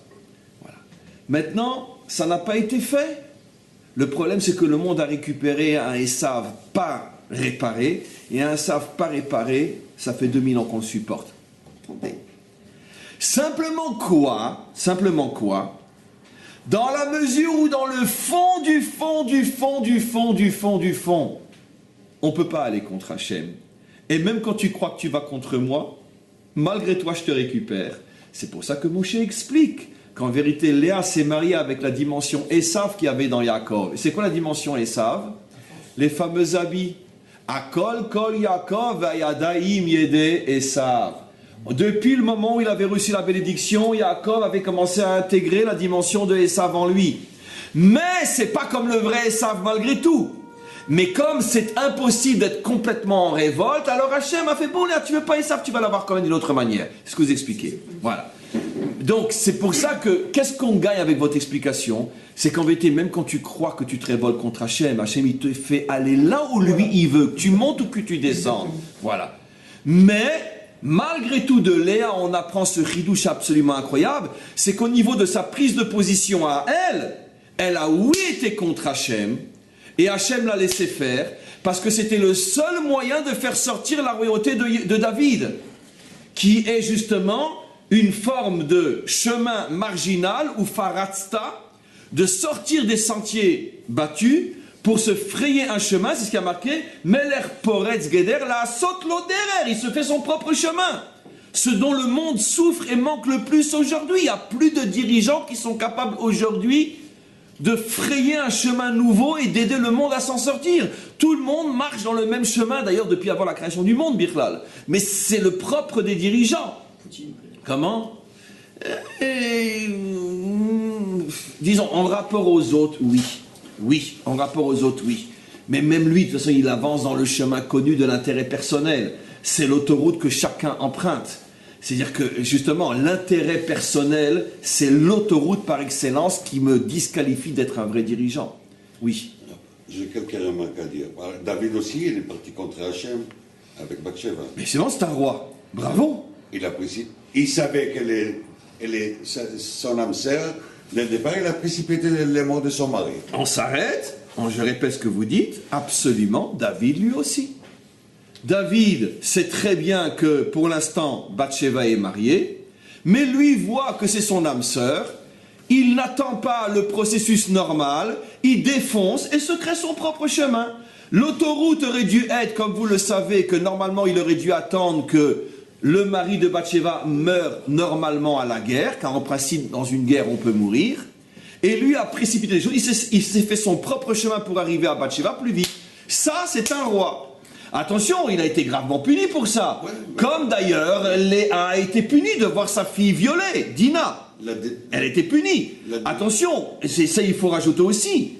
Maintenant, ça n'a pas été fait. Le problème, c'est que le monde a récupéré un Esav pas réparé, et un Esav pas réparé, ça fait 2000 ans qu'on le supporte. Attendez. Simplement quoi, dans la mesure où dans le fond du fond, on ne peut pas aller contre Hachem. Et même quand tu crois que tu vas contre moi, malgré toi, je te récupère. C'est pour ça que Moshe explique qu'en vérité, Léa s'est mariée avec la dimension Esav qu'il y avait dans Yaakov. Et c'est quoi la dimension Esav? Les fameux habits. Akol kol Yaakov vayadaim yede Esav. Depuis le moment où il avait reçu la bénédiction, Yaakov avait commencé à intégrer la dimension de Esav en lui. Mais c'est pas comme le vrai Esav malgré tout. Mais comme c'est impossible d'être complètement en révolte, alors Hachem a fait bon, là, tu veux pas Esav, tu vas l'avoir quand même d'une autre manière. C'est ce que vous expliquez. Voilà. Donc c'est pour ça que, qu'est-ce qu'on gagne avec votre explication? C'est qu'en vérité, même quand tu crois que tu te révoltes contre Hachem, Hachem il te fait aller là où lui il veut, que tu montes ou que tu descendes. Voilà. Mais malgré tout de Léa, on apprend ce chidouche absolument incroyable, c'est qu'au niveau de sa prise de position à elle a oui été contre Hachem, et Hachem l'a laissé faire, parce que c'était le seul moyen de faire sortir la royauté de David, qui est justement une forme de chemin marginal ou faratzta, de sortir des sentiers battus pour se frayer un chemin. C'est ce qui a marqué Meler Poretz Geder la Sot Loderer. Il se fait son propre chemin. Ce dont le monde souffre et manque le plus aujourd'hui. Il n'y a plus de dirigeants qui sont capables aujourd'hui de frayer un chemin nouveau et d'aider le monde à s'en sortir. Tout le monde marche dans le même chemin, d'ailleurs depuis avant la création du monde, Birlal. Mais c'est le propre des dirigeants. Comment? Disons, en rapport aux autres, oui. En rapport aux autres, oui. Mais même lui, de toute façon, il avance dans le chemin connu de l'intérêt personnel. C'est l'autoroute que chacun emprunte. C'est-à-dire que, justement, l'intérêt personnel, c'est l'autoroute par excellence qui me disqualifie d'être un vrai dirigeant. Oui. J'ai quelques remarques à dire. David aussi, il est parti contre Hachem avec Bathsheba. Mais c'est bon, c'est un roi. Bravo. Il savait qu'elle est son âme sœur. Dès le départ, il a précipité les morts de son mari. On s'arrête. Je répète ce que vous dites. Absolument, David lui aussi. David sait très bien que pour l'instant, Bathsheba est mariée, mais lui voit que c'est son âme sœur, il n'attend pas le processus normal, il défonce et se crée son propre chemin. L'autoroute aurait dû être, comme vous le savez, que normalement il aurait dû attendre que le mari de Bathsheba meure normalement à la guerre, car en principe dans une guerre on peut mourir, et lui a précipité les choses, il s'est fait son propre chemin pour arriver à Bathsheba plus vite. Ça c'est un roi. Attention, il a été gravement puni pour ça. Comme d'ailleurs, Léa a été punie de voir sa fille violée, Dina. Elle a été punie. Attention, c'est ça il faut rajouter aussi.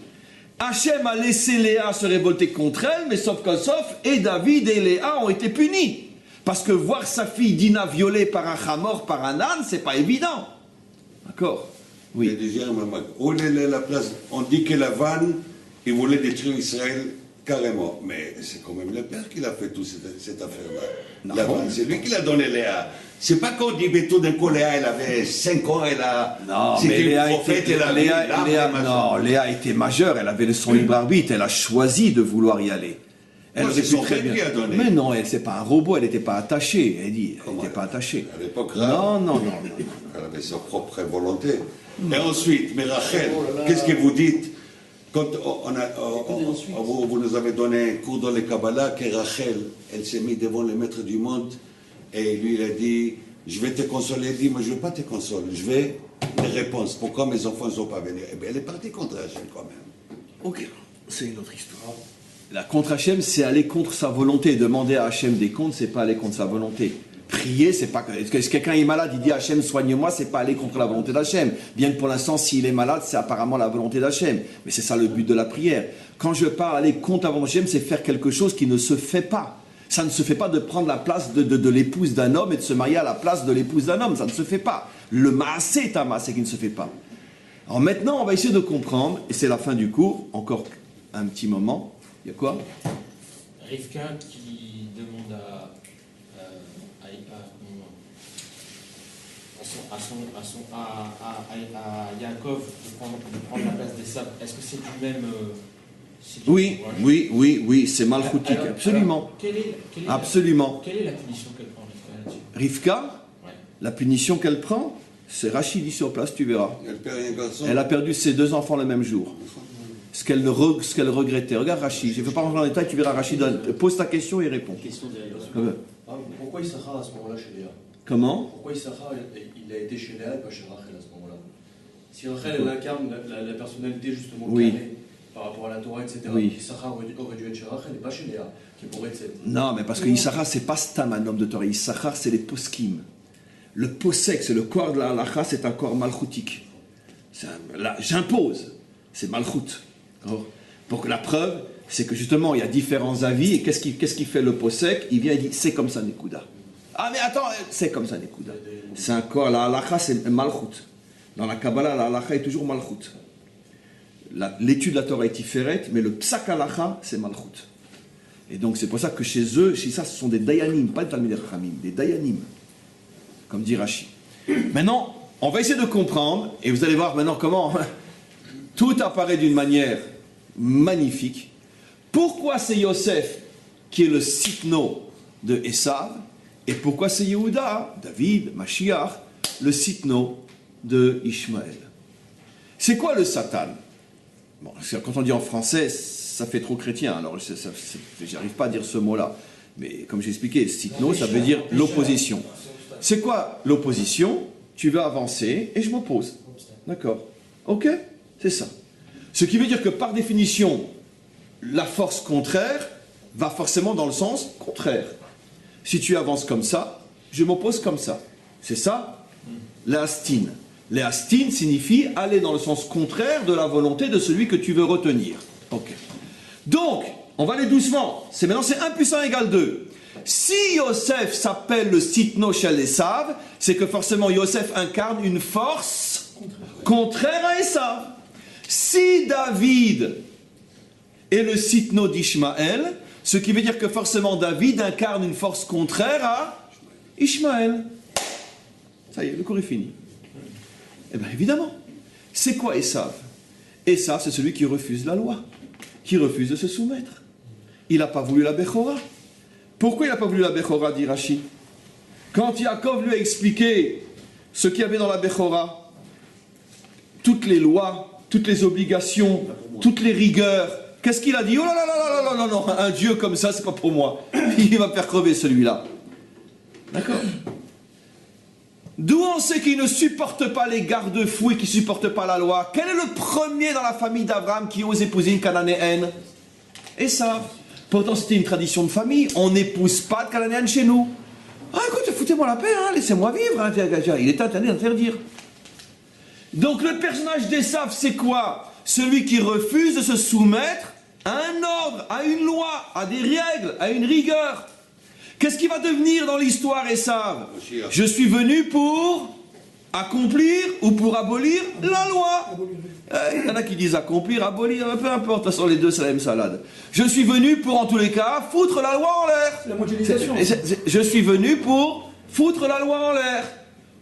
Hachem a laissé Léa se révolter contre elle, mais sauf et David et Léa ont été punis. Parce que voir sa fille Dina violée par un chamor, par un âne, c'est pas évident. D'accord? Oui. On dit que Lavan, il voulait détruire Israël. Carrément, mais c'est quand même le père qui l'a fait toute cette affaire-là. C'est lui qui l'a donné Léa. C'est pas qu'on dit, mais tout d'un coup, Léa, elle avait 5 ans, elle a... Non, mais Léa était majeure, elle avait son libre arbitre, elle a choisi de vouloir y aller. Elle c'est son père qui a donné. Mais non, c'est pas un robot, elle n'était pas attachée. Elle dit, elle n'était pas attachée. À l'époque, non. Elle avait sa propre volonté. Et ensuite, mais Rachel, qu'est-ce que vous dites? Quand vous nous avez donné un cours dans le Kabbalah, que Rachel, elle s'est mise devant le maître du monde, et lui, il a dit, je vais te consoler. Elle dit, moi, je ne vais pas te consoler, je vais des réponses. Pourquoi mes enfants ne sont pas venus? Eh bien, elle est partie contre Hachem quand même. Ok, c'est une autre histoire. La contre Hachem, c'est aller contre sa volonté. Demander à Hachem des comptes, c'est pas aller contre sa volonté. Prier, c'est pas... Si quelqu'un est malade, il dit Hachem, soigne-moi, c'est pas aller contre la volonté d'Hachem. Bien que pour l'instant, s'il est malade, c'est apparemment la volonté d'Hachem. Mais c'est ça le but de la prière. Quand je parle aller contre la volonté d'Hachem, c'est faire quelque chose qui ne se fait pas. Ça ne se fait pas de prendre la place de l'épouse d'un homme et de se marier à la place de l'épouse d'un homme. Ça ne se fait pas. Le maasé est un maasé qui ne se fait pas. Alors maintenant, on va essayer de comprendre, et c'est la fin du cours, encore un petit moment. Il y a quoi? Rivka qui demande à Yaakov de prendre la place d'Esav. Est-ce que c'est du même... Oui, c'est malchoutique, absolument. Absolument. Quelle est la punition qu'elle prend, Rivka, là-dessus? Rivka, Ouais. la punition qu'elle prend, c'est Rachid dit sur place, tu verras. Elle a perdu ses 2 enfants le même jour. Ce qu'elle regrettait. Regarde Rachid, je ne vais pas rentrer dans les détails, tu verras Rachid. Pose ta question et réponds. Pourquoi Issachar à ce moment-là chez Léa? Comment? Pourquoi Issachar il a été chez Léa et pas chez Rachel à ce moment-là? Si Rachel elle incarne la personnalité justement carrée par rapport à la Torah, etc., Issachar aurait dû être chez Rachel et pas chez Léa, qui pourrait être cette... Non, mais parce que Issachar, c'est pas Stam, un homme de Torah. Issachar, c'est les poskim. Le posek, c'est le corps de la halacha, c'est un corps malchoutique. J'impose, c'est malchout. Pour que la preuve, c'est que justement, il y a différents avis, et qu'est-ce qui fait le posek? Il vient et dit, c'est comme ça, Nekuda. Ah, mais attends, c'est comme ça, Nekuda. C'est un corps, la halacha, c'est malchout. Dans la Kabbalah, la halacha est toujours malchout. L'étude de la Torah est tiferet, mais le psak halacha, c'est malchout. Et donc, c'est pour ça que chez eux, chez ça, ce sont des dayanim, pas des talmidei chachamim, des dayanim, comme dit Rashi. Maintenant, on va essayer de comprendre, et vous allez voir maintenant comment tout apparaît d'une manière magnifique. Pourquoi c'est Yosef qui est le sitno de Esav, et pourquoi c'est Yehuda, David, Mashiach, le sitno de Ishmaël. C'est quoi le Satan? Bon, quand on dit en français, ça fait trop chrétien, alors j'arrive pas à dire ce mot-là. Mais comme j'ai expliqué, sitno, ça veut dire l'opposition. C'est quoi l'opposition? Tu veux avancer et je m'oppose. D'accord? Ok? C'est ça. Ce qui veut dire que par définition, la force contraire va forcément dans le sens contraire. Si tu avances comme ça, je m'oppose comme ça. C'est ça? Léastine. Léastine signifie aller dans le sens contraire de la volonté de celui que tu veux retenir. Ok. Donc, on va aller doucement. C'est 1 plus 1 égale 2. Si Yosef s'appelle le sitno shel Esav, c'est que forcément Yosef incarne une force contraire à Esav. Si David est le sitno d'Ishmaël, ce qui veut dire que forcément David incarne une force contraire à Ishmaël. Ça y est, le cours est fini. Eh bien évidemment, c'est quoi Esav? Esav, c'est celui qui refuse la loi, qui refuse de se soumettre. Il n'a pas voulu la Bechora. Pourquoi il n'a pas voulu la Bechora, dit Rashi? Quand Yaakov lui a expliqué ce qu'il y avait dans la Bechora, toutes les lois, toutes les obligations, toutes les rigueurs, qu'est-ce qu'il a dit? Oh là là là là là, non, un Dieu comme ça, c'est pas pour moi. Il va faire crever celui-là. D'accord? D'où on sait qu'il ne supporte pas les garde-fous et qu'il ne supporte pas la loi? Quel est le premier dans la famille d'Abraham qui ose épouser une cananéenne? Esav. Pourtant, c'était une tradition de famille. On n'épouse pas de cananéenne chez nous. Ah, écoute, foutez-moi la paix, hein, laissez-moi vivre. Hein, il est interdit d'interdire. Donc, le personnage d'Esav, c'est quoi? Celui qui refuse de se soumettre à un ordre, à une loi, à des règles, à une rigueur. Qu'est-ce qui va devenir dans l'histoire, Esav? Je suis venu pour accomplir ou pour abolir la loi. Il y en a qui disent accomplir, abolir, peu importe, de toute façon les deux c'est la même salade. Je suis venu pour, en tous les cas, foutre la loi en l'air. C'est la mondialisation. Je suis venu pour foutre la loi en l'air.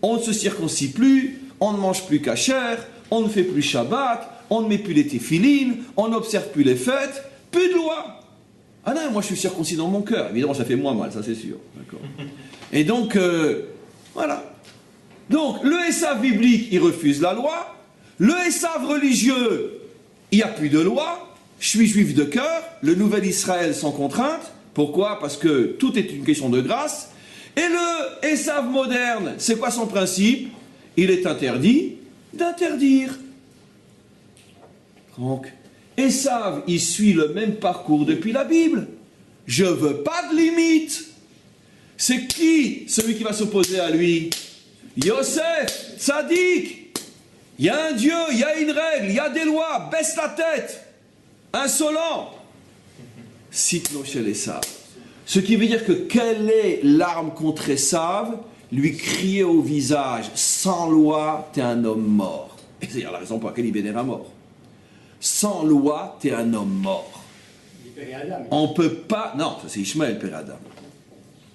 On ne se circoncie plus, on ne mange plus kasher, on ne fait plus Shabbat, on ne met plus les téphilines, on n'observe plus les fêtes, plus de loi. Ah non, moi je suis circoncis dans mon cœur. Évidemment, ça fait moins mal, ça c'est sûr. D'accord. Et donc, voilà. Donc, le Esav biblique, il refuse la loi. Le Esav religieux, il n'y a plus de loi. Je suis juif de cœur. Le nouvel Israël sans contrainte. Pourquoi? Parce que tout est une question de grâce. Et le Esav moderne, c'est quoi son principe? Il est interdit d'interdire. Donc, Esav, il suit le même parcours depuis la Bible. Je ne veux pas de limite. C'est qui celui qui va s'opposer à lui? Yosef, Tzadik. Il y a un Dieu, il y a une règle, il y a des lois. Baisse la tête. Insolent. Sitno shel Esav. Ce qui veut dire que quelle est l'arme contre Esav? Lui crier au visage, sans loi, t'es un homme mort. Et c'est la raison pour laquelle il vénère à mort. Sans loi, t'es un homme mort. On ne peut pas... Non, ça c'est Ishmaël, Père Adam.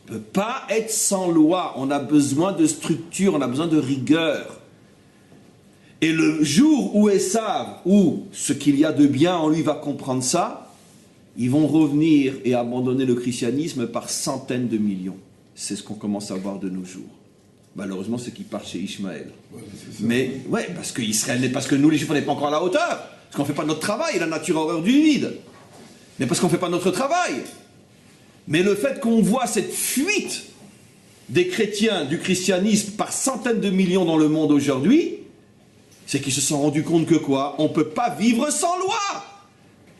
On ne peut pas être sans loi. On a besoin de structure, on a besoin de rigueur. Et le jour où Esav, où ce qu'il y a de bien en lui va comprendre ça, ils vont revenir et abandonner le christianisme par centaines de millions. C'est ce qu'on commence à voir de nos jours. Malheureusement, c'est qui part chez Ishmaël. Mais, ouais, parce que nous, les Juifs, on n'est pas encore à la hauteur. Parce qu'on ne fait pas notre travail, la nature a horreur du vide. Mais parce qu'on ne fait pas notre travail. Mais le fait qu'on voit cette fuite des chrétiens, du christianisme, par centaines de millions dans le monde aujourd'hui, c'est qu'ils se sont rendus compte que quoi? On ne peut pas vivre sans loi.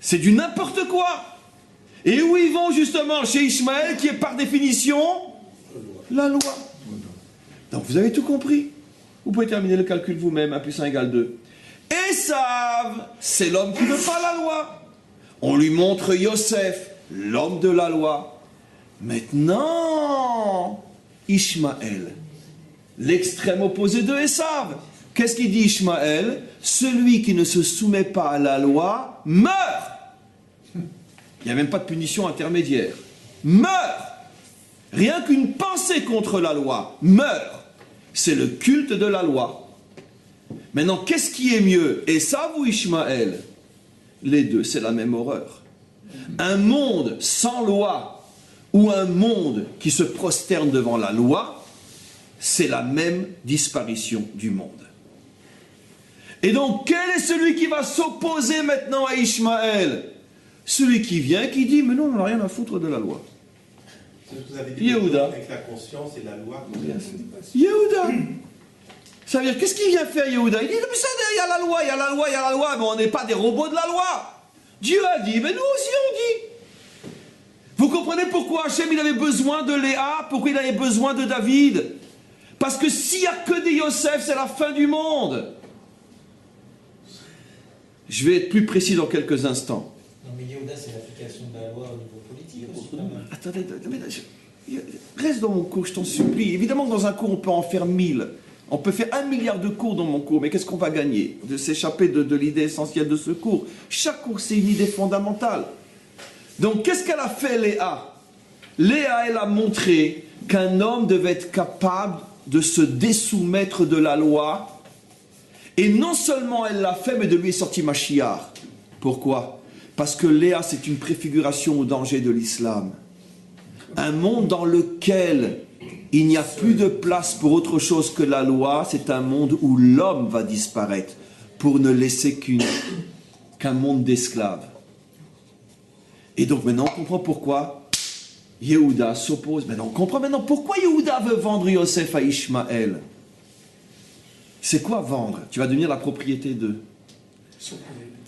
C'est du n'importe quoi. Et où ils vont justement? Chez Ishmaël, qui est par définition la loi. Donc vous avez tout compris. Vous pouvez terminer le calcul vous-même, 1 plus 1 égale 2. Esav, c'est l'homme qui ne veut pas la loi. On lui montre Yosef, l'homme de la loi. Maintenant, Ishmaël, l'extrême opposé de Esav. Qu'est-ce qu'il dit Ishmaël? Celui qui ne se soumet pas à la loi meurt. Il n'y a même pas de punition intermédiaire. Meurt. Rien qu'une pensée contre la loi meurt. C'est le culte de la loi. Maintenant, qu'est-ce qui est mieux, Esav ou Ishmaël? Les deux, c'est la même horreur. Un monde sans loi ou un monde qui se prosterne devant la loi, c'est la même disparition du monde. Et donc, quel est celui qui va s'opposer maintenant à Ishmaël? Celui qui vient, qui dit, mais non, on n'a rien à foutre de la loi. Vous avez dit Yehuda. Avec la conscience et la loi. Yehuda. Ça veut dire, qu'est-ce qu'il vient faire, Yehuda? Il dit, mais ça, il y a la loi, il y a la loi, il y a la loi, mais on n'est pas des robots de la loi. Dieu a dit, mais nous aussi on dit. Vous comprenez pourquoi Hachem il avait besoin de Léa, pourquoi il avait besoin de David? Parce que s'il n'y a que des Yosef, c'est la fin du monde. Je vais être plus précis dans quelques instants. Non mais Yehuda, c'est l'application de la loi au niveau politique aussi, quand même. Attendez, reste dans mon cours, je t'en supplie. Évidemment que dans un cours, on peut en faire 1000. On peut faire 1 milliard de cours dans mon cours, mais qu'est-ce qu'on va gagner? De s'échapper de l'idée essentielle de ce cours. Chaque cours, c'est une idée fondamentale. Donc, qu'est-ce qu'elle a fait, Léa? Léa, elle a montré qu'un homme devait être capable de se désoumettre de la loi. Et non seulement elle l'a fait, mais de lui est sorti Mashiach. Pourquoi? Parce que Léa, c'est une préfiguration au danger de l'islam. Un monde dans lequel il n'y a plus de place pour autre chose que la loi, c'est un monde où l'homme va disparaître pour ne laisser qu'un monde d'esclaves. Et donc maintenant on comprend pourquoi Yehuda s'oppose. Maintenant on comprend maintenant pourquoi Yehuda veut vendre Yosef à Ishmaël. C'est quoi vendre? Tu vas devenir la propriété d'eux.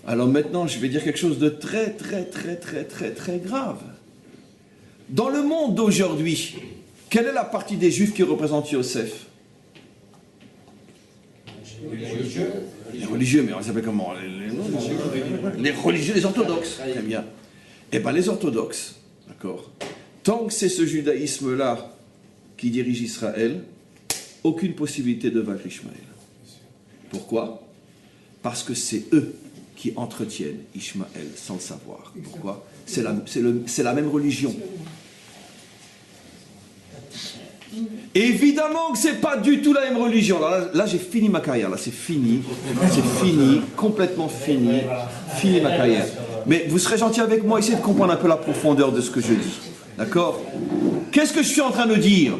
Alors maintenant je vais dire quelque chose de très grave. Dans le monde d'aujourd'hui, quelle est la partie des Juifs qui représente Yosef? Les religieux, mais on s'appelle comment? Les religieux, les orthodoxes. Très bien. Eh bien, les orthodoxes, d'accord, tant que c'est ce judaïsme-là qui dirige Israël, aucune possibilité de vaincre Ishmaël. Pourquoi? Parce que c'est eux qui entretiennent Ishmaël sans le savoir. Pourquoi? C'est la même religion. Évidemment que c'est pas du tout la même religion. Là j'ai fini ma carrière, là c'est fini, complètement fini ma carrière. Mais vous serez gentil avec moi, essayez de comprendre un peu la profondeur de ce que je dis. D'accord? Qu'est-ce que je suis en train de dire?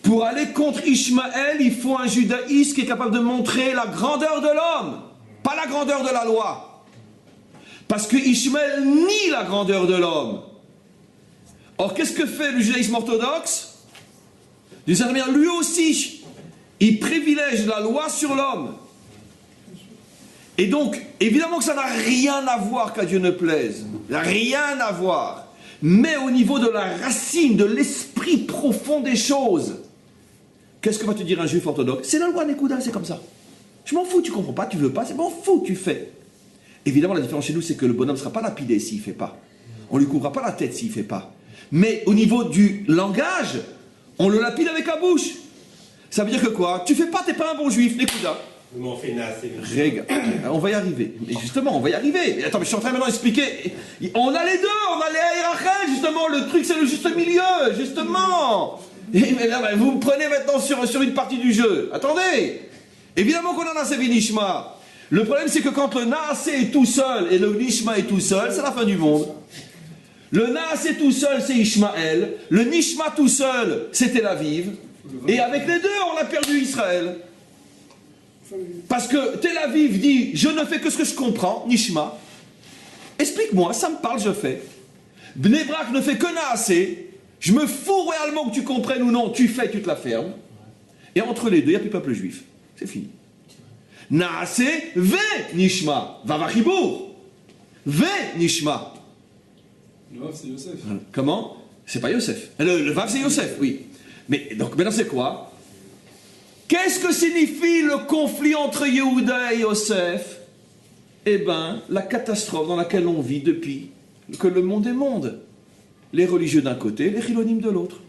Pour aller contre Ishmaël, il faut un judaïsme qui est capable de montrer la grandeur de l'homme, pas la grandeur de la loi. Parce que Ishmaël nie la grandeur de l'homme. Or, qu'est-ce que fait le judaïsme orthodoxe? D'une certaine manière, lui aussi, il privilège la loi sur l'homme. Et donc, évidemment que ça n'a rien à voir qu'à Dieu ne plaise. Rien à voir. Mais au niveau de la racine, de l'esprit profond des choses, qu'est-ce que va te dire un juif orthodoxe? C'est la loi Nekuda, c'est comme ça. Je m'en fous, tu comprends pas, tu veux pas, c'est m'en fous, tu fais. Évidemment, la différence chez nous, c'est que le bonhomme ne sera pas lapidé s'il ne fait pas. On ne lui couvrira pas la tête s'il ne fait pas. Mais au niveau du langage, on le lapide avec la bouche. Ça veut dire que quoi? Tu fais pas, t'es pas un bon juif, écoute là. Mais on fait Regarde, on va y arriver. Mais justement, on va y arriver. Mais attends, mais je suis en train maintenant d'expliquer. On a les deux, on a les Rachel, justement. Le truc, c'est le juste milieu, justement. Et, mais là, vous me prenez maintenant sur une partie du jeu. Attendez. Évidemment qu'on en a Sevi Nishma. Le problème, c'est que quand le Naasé est tout seul et le Nishma est tout seul, c'est la fin du monde. Le Naasé tout seul, c'est Ishmaël. Le Nishma tout seul, c'est Tel Aviv. Et avec les deux, on a perdu Israël. Parce que Tel Aviv dit, je ne fais que ce que je comprends, Nishma. Explique-moi, ça me parle, je fais. Bnei Brak ne fait que Naasé. Je me fous réellement que tu comprennes ou non, tu fais, tu te la fermes. Et entre les deux, il n'y a plus de peuple juif. C'est fini. Naasé, ve Nishma. Vavachibour. Ve Nishma. Le Vav, c'est Yosef. Comment? C'est pas Yosef. Le Vav, c'est Yosef, oui. Mais donc maintenant, c'est quoi? Qu'est-ce que signifie le conflit entre Yehuda et Yosef? Eh bien, la catastrophe dans laquelle on vit depuis que le monde est monde. Les religieux d'un côté, les chilonimes de l'autre.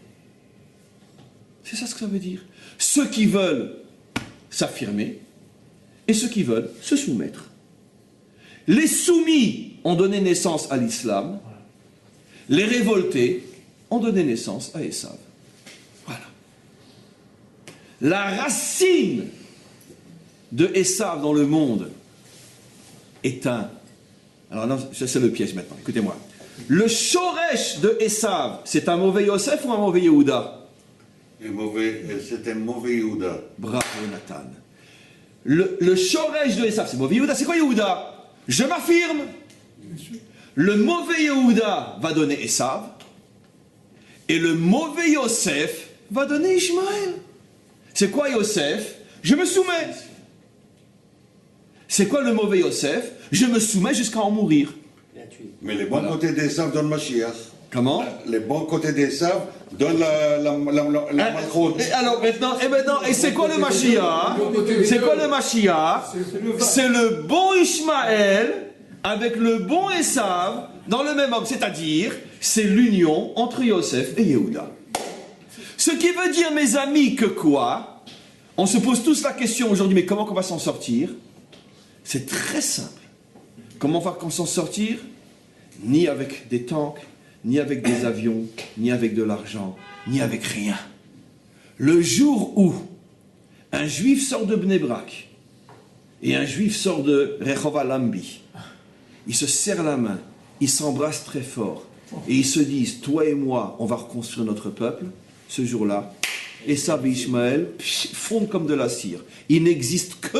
C'est ça ce que ça veut dire. Ceux qui veulent s'affirmer et ceux qui veulent se soumettre. Les soumis ont donné naissance à l'islam. Les révoltés ont donné naissance à Esav. Voilà. La racine de Esav dans le monde est un... Alors non, c'est le piège maintenant, écoutez-moi. Le shoresh de Esav, c'est un mauvais Yosef ou un mauvais Yehuda? C'est un mauvais Yehuda. Bravo Nathan. Le shoresh de Esav, c'est mauvais Yehuda. C'est quoi Yehuda? Je m'affirme. Le mauvais Yehuda va donner Esav. Et le mauvais Yosef va donner Ishmaël. C'est quoi Yosef? Je me soumets. C'est quoi le mauvais Yosef? Je me soumets jusqu'à en mourir. Mais les bons côtés d'Esav donnent Mashiach. Comment? Les bons côtés d'Esav donnent la Malchut. Alors maintenant, et c'est quoi le Mashiach? C'est quoi le Mashiach? C'est le bon Ishmaël avec le bon Esav dans le même homme. C'est-à-dire, c'est l'union entre Yosef et Yehuda. Ce qui veut dire, mes amis, que quoi? On se pose tous la question aujourd'hui, mais comment on va s'en sortir? C'est très simple. Comment va-t-on s'en sortir? Ni avec des tanks, ni avec des avions, ni avec de l'argent, ni avec rien. Le jour où un juif sort de Bnei Brak et un juif sort de Rehova Lambi, ils se serrent la main, ils s'embrassent très fort et ils se disent, toi et moi, on va reconstruire notre peuple. Ce jour-là, Esav et Ishmaël fondent comme de la cire. Il n'existe que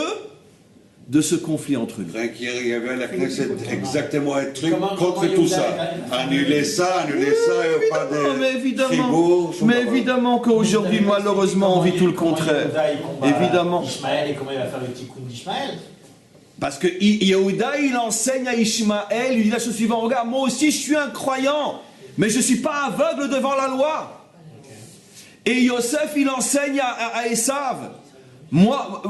de ce conflit entre eux. Il y avait à la Knesset exactement un truc contre tout ça. Annuler ça, et pas de mais évidemment qu'aujourd'hui, malheureusement, on vit tout le contraire. Évidemment. Ishmaël, et comment il va faire le tikkun d'Ishmaël? Parce que Yehuda, il enseigne à Ishmaël, il dit la chose suivante, regarde, moi aussi je suis un croyant, mais je ne suis pas aveugle devant la loi. Et Yosef, il enseigne à Esav. Moi,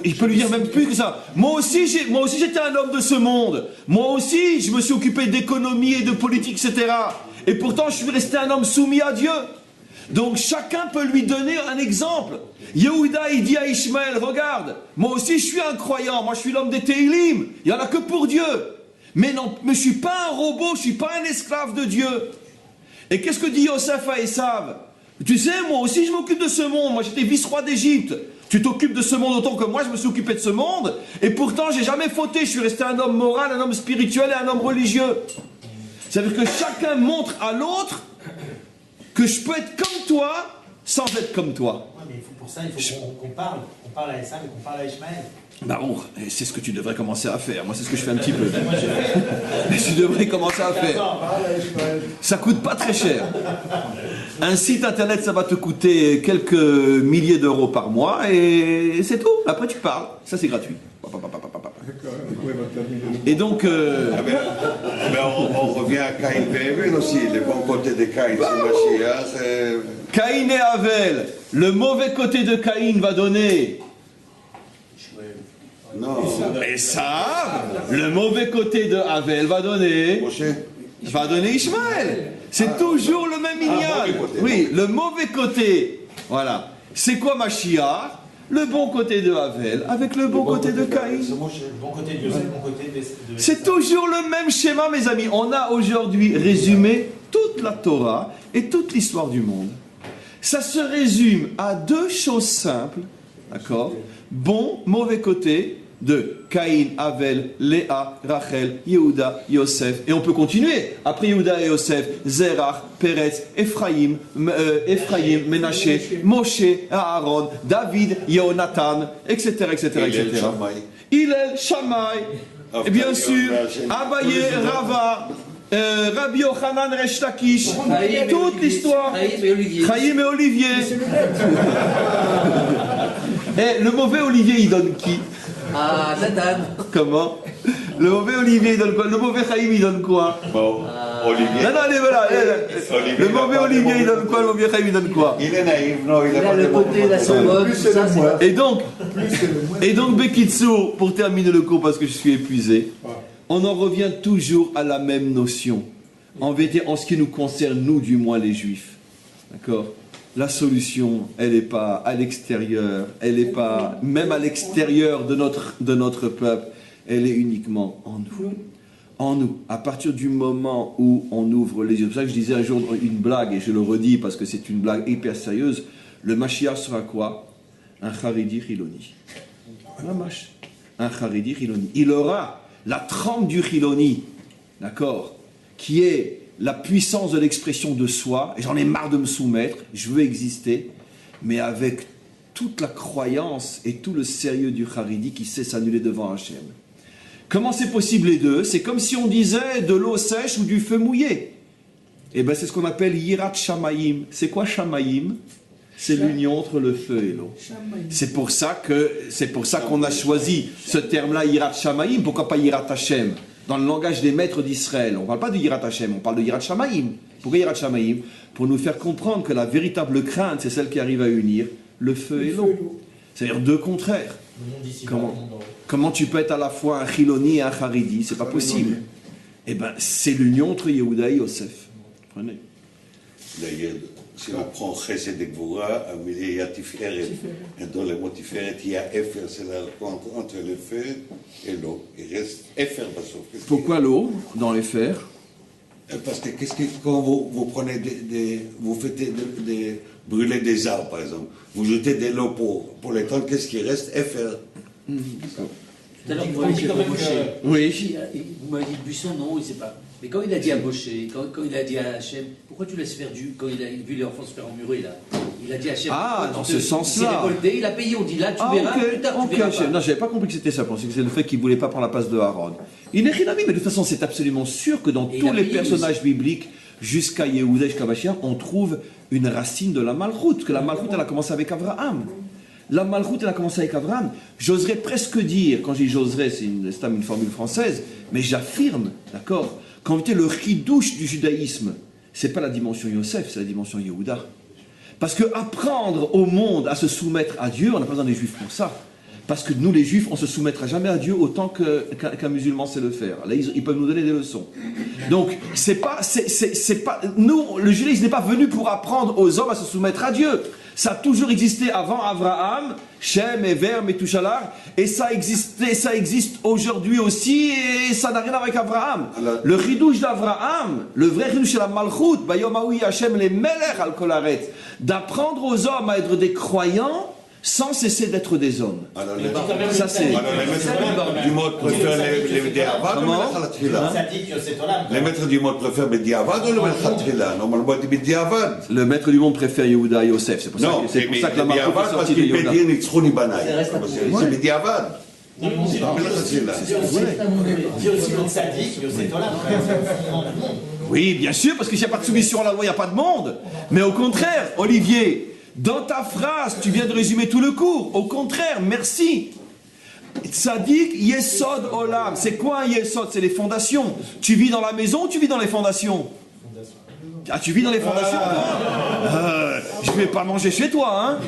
il peut lui dire même plus que ça. Moi aussi, j'étais un homme de ce monde. Moi aussi, je me suis occupé d'économie et de politique, etc. Et pourtant, je suis resté un homme soumis à Dieu. Donc, chacun peut lui donner un exemple. Yehuda, il dit à Ishmaël, regarde, moi aussi, je suis un croyant. Moi, je suis l'homme des Teilim. Il n'y en a que pour Dieu. Mais non, mais je ne suis pas un robot, je ne suis pas un esclave de Dieu. Et qu'est-ce que dit Yosef à Esav? Tu sais, moi aussi, je m'occupe de ce monde. Moi, j'étais vice-roi d'Égypte. Tu t'occupes de ce monde autant que moi, je me suis occupé de ce monde. Et pourtant, j'ai jamais fauté. Je suis resté un homme moral, un homme spirituel et un homme religieux. C'est-à-dire que chacun montre à l'autre que je peux être comme toi sans être comme toi. Ouais, mais pour ça, il faut qu'on parle. Qu'on parle à Esav et qu'on parle à Ishmaël. Bah bon, c'est ce que tu devrais commencer à faire. Moi, c'est ce que je fais un petit peu. Tu devrais commencer à faire. Ça coûte pas très cher. Un site internet, ça va te coûter quelques milliers d'euros par mois et c'est tout. Après, tu parles. Ça, c'est gratuit. Et donc... on revient à Caïn et Abel aussi. Le bon côté de Caïn, c'est Mashiach. Caïn et Abel. Le mauvais côté de Caïn va donner... Non. Esav, le mauvais côté de Havel va donner va donner Ishmaël. C'est toujours le même Inyan. Oui, le mauvais côté. Voilà. C'est quoi Mashiach? Le bon côté de Havel avec le bon côté de Caïn. Le bon côté de Yosef, le bon côté de... C'est toujours le même schéma, mes amis. On a aujourd'hui résumé toute la Torah et toute l'histoire du monde. Ça se résume à deux choses simples, d'accord? Bon, mauvais côté de Caïn, Havel, Léa, Rachel, Yehuda, Yosef. Et on peut continuer. Après Yehuda et Yosef, Zerach, Peretz, Ephraïm, Menaché, Moshe, Aaron, David, Yehonatan, etc., etc., etc. Hillel, Shammai, et bien sûr, Abaye, Rava, Rabbi Yochanan, Resh Lakish, toute l'histoire. Chaim et Olivier. Et le mauvais Olivier, il donne qui? Ah, Nathan. Comment? Le mauvais Olivier, il donne quoi? Le mauvais Chaim, il donne quoi? Bon, Olivier. Non, non, allez, voilà. Le mauvais Olivier, il donne quoi? Le mauvais Chaim, il donne quoi? Il est naïf, non, il a pas le côté, la sorbonne, tout ça, c'est... Et donc, Bekitsour, pour terminer le cours, parce que je suis épuisé, on en revient toujours à la même notion. En vérité, en ce qui nous concerne, nous, du moins les Juifs. D'accord? La solution, elle n'est pas à l'extérieur, elle n'est pas même à l'extérieur de notre peuple, elle est uniquement en nous. En nous. À partir du moment où on ouvre les yeux. C'est pour ça que je disais un jour une blague, et je le redis parce que c'est une blague hyper sérieuse, le Mashiach sera quoi? Un Haredi Chiloni. Un Haredi Chiloni. Il aura la trempe du Chiloni, d'accord, qui est la puissance de l'expression de soi, et j'en ai marre de me soumettre, je veux exister, mais avec toute la croyance et tout le sérieux du Haredi qui sait s'annuler devant Hachem. Comment c'est possible les deux? C'est comme si on disait de l'eau sèche ou du feu mouillé. Et bien c'est ce qu'on appelle Yirat Shamayim. C'est quoi Shamayim? C'est l'union entre le feu et l'eau. C'est pour ça qu'on a choisi ce terme-là, Yirat Shamayim. Pourquoi pas Yirat Hashem? Dans le langage des maîtres d'Israël, on ne parle pas de Yirat Hashem, on parle de Yirat Shamayim. Pourquoi Yirat Shamayim? Pour nous faire comprendre que la véritable crainte, c'est celle qui arrive à unir le feu et l'eau. C'est-à-dire deux contraires. Comment tu peux être à la fois un Chiloni et un Haredi? C'est pas possible. Eh bien, c'est l'union entre Yehuda et Yosef. Prenez. D'ailleurs, si on prend Chesed et Gvura, il y a Tiferet. Et dans le mot Tiferet, il y a Efer, c'est la rencontre entre le feu et l'eau. Il reste Efer, pourquoi l'eau dans les fers? Parce que quand vous prenez vous faites brûler des arbres, par exemple, vous jetez de l'eau pour l'étendre, qu'est-ce qui reste? Efer. Tout à l'heure, vous m'avez dit à Moshe. Oui. Vous m'avez dit buisson, non, il ne sait pas. Mais quand il a dit à Moshe, quand il a dit à Hachem, pourquoi tu laisses faire quand il a vu les enfants se faire emmurer là? Il a dit à Hachem. Ah, dans ce sens-là. Il s'est révolté, il a payé, on dit là, tu verras, plus tard, tu verras pas. Non, j'avais pas compris que c'était ça. Je pensais que c'est le fait qu'il ne voulait pas prendre la place de Aaron. Il n'est rien à mais de toute façon, c'est absolument sûr que dans tous les personnages bibliques, jusqu'à Yehuda, jusqu'à Mashiach, on trouve une racine de la Malchut, que la Malchut, elle a commencé avec Abraham. La Malchut, elle a commencé avec Abraham. J'oserais presque dire, quand je dis j'oserais, c'est une formule française, mais j'affirme, d'accord, qu'en vérité, le chidouche du judaïsme, c'est pas la dimension Yosef, c'est la dimension Yehuda. Parce que apprendre au monde à se soumettre à Dieu, on n'a pas besoin des Juifs pour ça. Parce que nous, les Juifs, on ne se soumettra jamais à Dieu autant qu'un musulman sait le faire. Là, ils peuvent nous donner des leçons. Donc, c'est pas, nous, le judaïsme n'est pas venu pour apprendre aux hommes à se soumettre à Dieu. Ça a toujours existé avant Abraham, Shem, Ever, Methuselah, et ça existe aujourd'hui aussi, et ça n'a rien à voir avec Abraham. Le chidouche d'Abraham, le vrai chidouche c'est la Malchut, Bayom Haoui Hashem les Melech al Kol Haaretz, d'apprendre aux hommes à être des croyants sans cesser d'être des hommes. Alors, ça c'est... Alors, les maîtres du monde préfèrent les Diavad ou les Melech al Les maîtres du monde préfèrent les Diavad ou les Melech al Normalement, ils disent Diavad. Le maître du monde préfère Yehuda et Yosef. C'est pour ça que la Malchut est sortie de Yehuda. C'est les Diavad. Dis aussi le tzaddik, Yosef Olam, oui, bien sûr, parce qu'il n'y a pas de soumission à la loi, il n'y a pas de monde. Mais au contraire, Olivier, dans ta phrase, tu viens de résumer tout le cours. Au contraire, merci. Tzadik, Yesod Olam. C'est quoi un Yesod? C'est les fondations. Tu vis dans la maison ou tu vis dans les fondations? Ah, tu vis dans les fondations? Je ne vais pas manger chez toi, hein?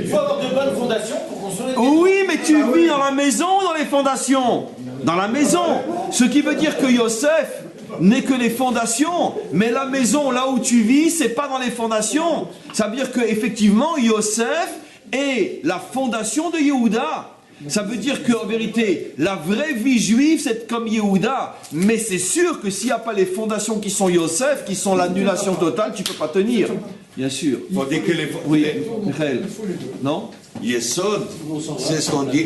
Il faut avoir de bonnes fondations pour construire. Oui, mais tu vis dans la maison ou dans les fondations? Dans la maison. Ce qui veut dire que Yosef, n'est que les fondations. Mais la maison, là où tu vis, c'est pas dans les fondations. Ça veut dire qu'effectivement, Yosef est la fondation de Yehuda. Ça veut dire qu'en vérité, la vraie vie juive, c'est comme Yehuda. Mais c'est sûr que s'il n'y a pas les fondations qui sont Yosef, qui sont l'annulation totale, tu ne peux pas tenir. Bien sûr. Il faut dire que Oui, Michael. Non? Yesod, c'est ce qu'on dit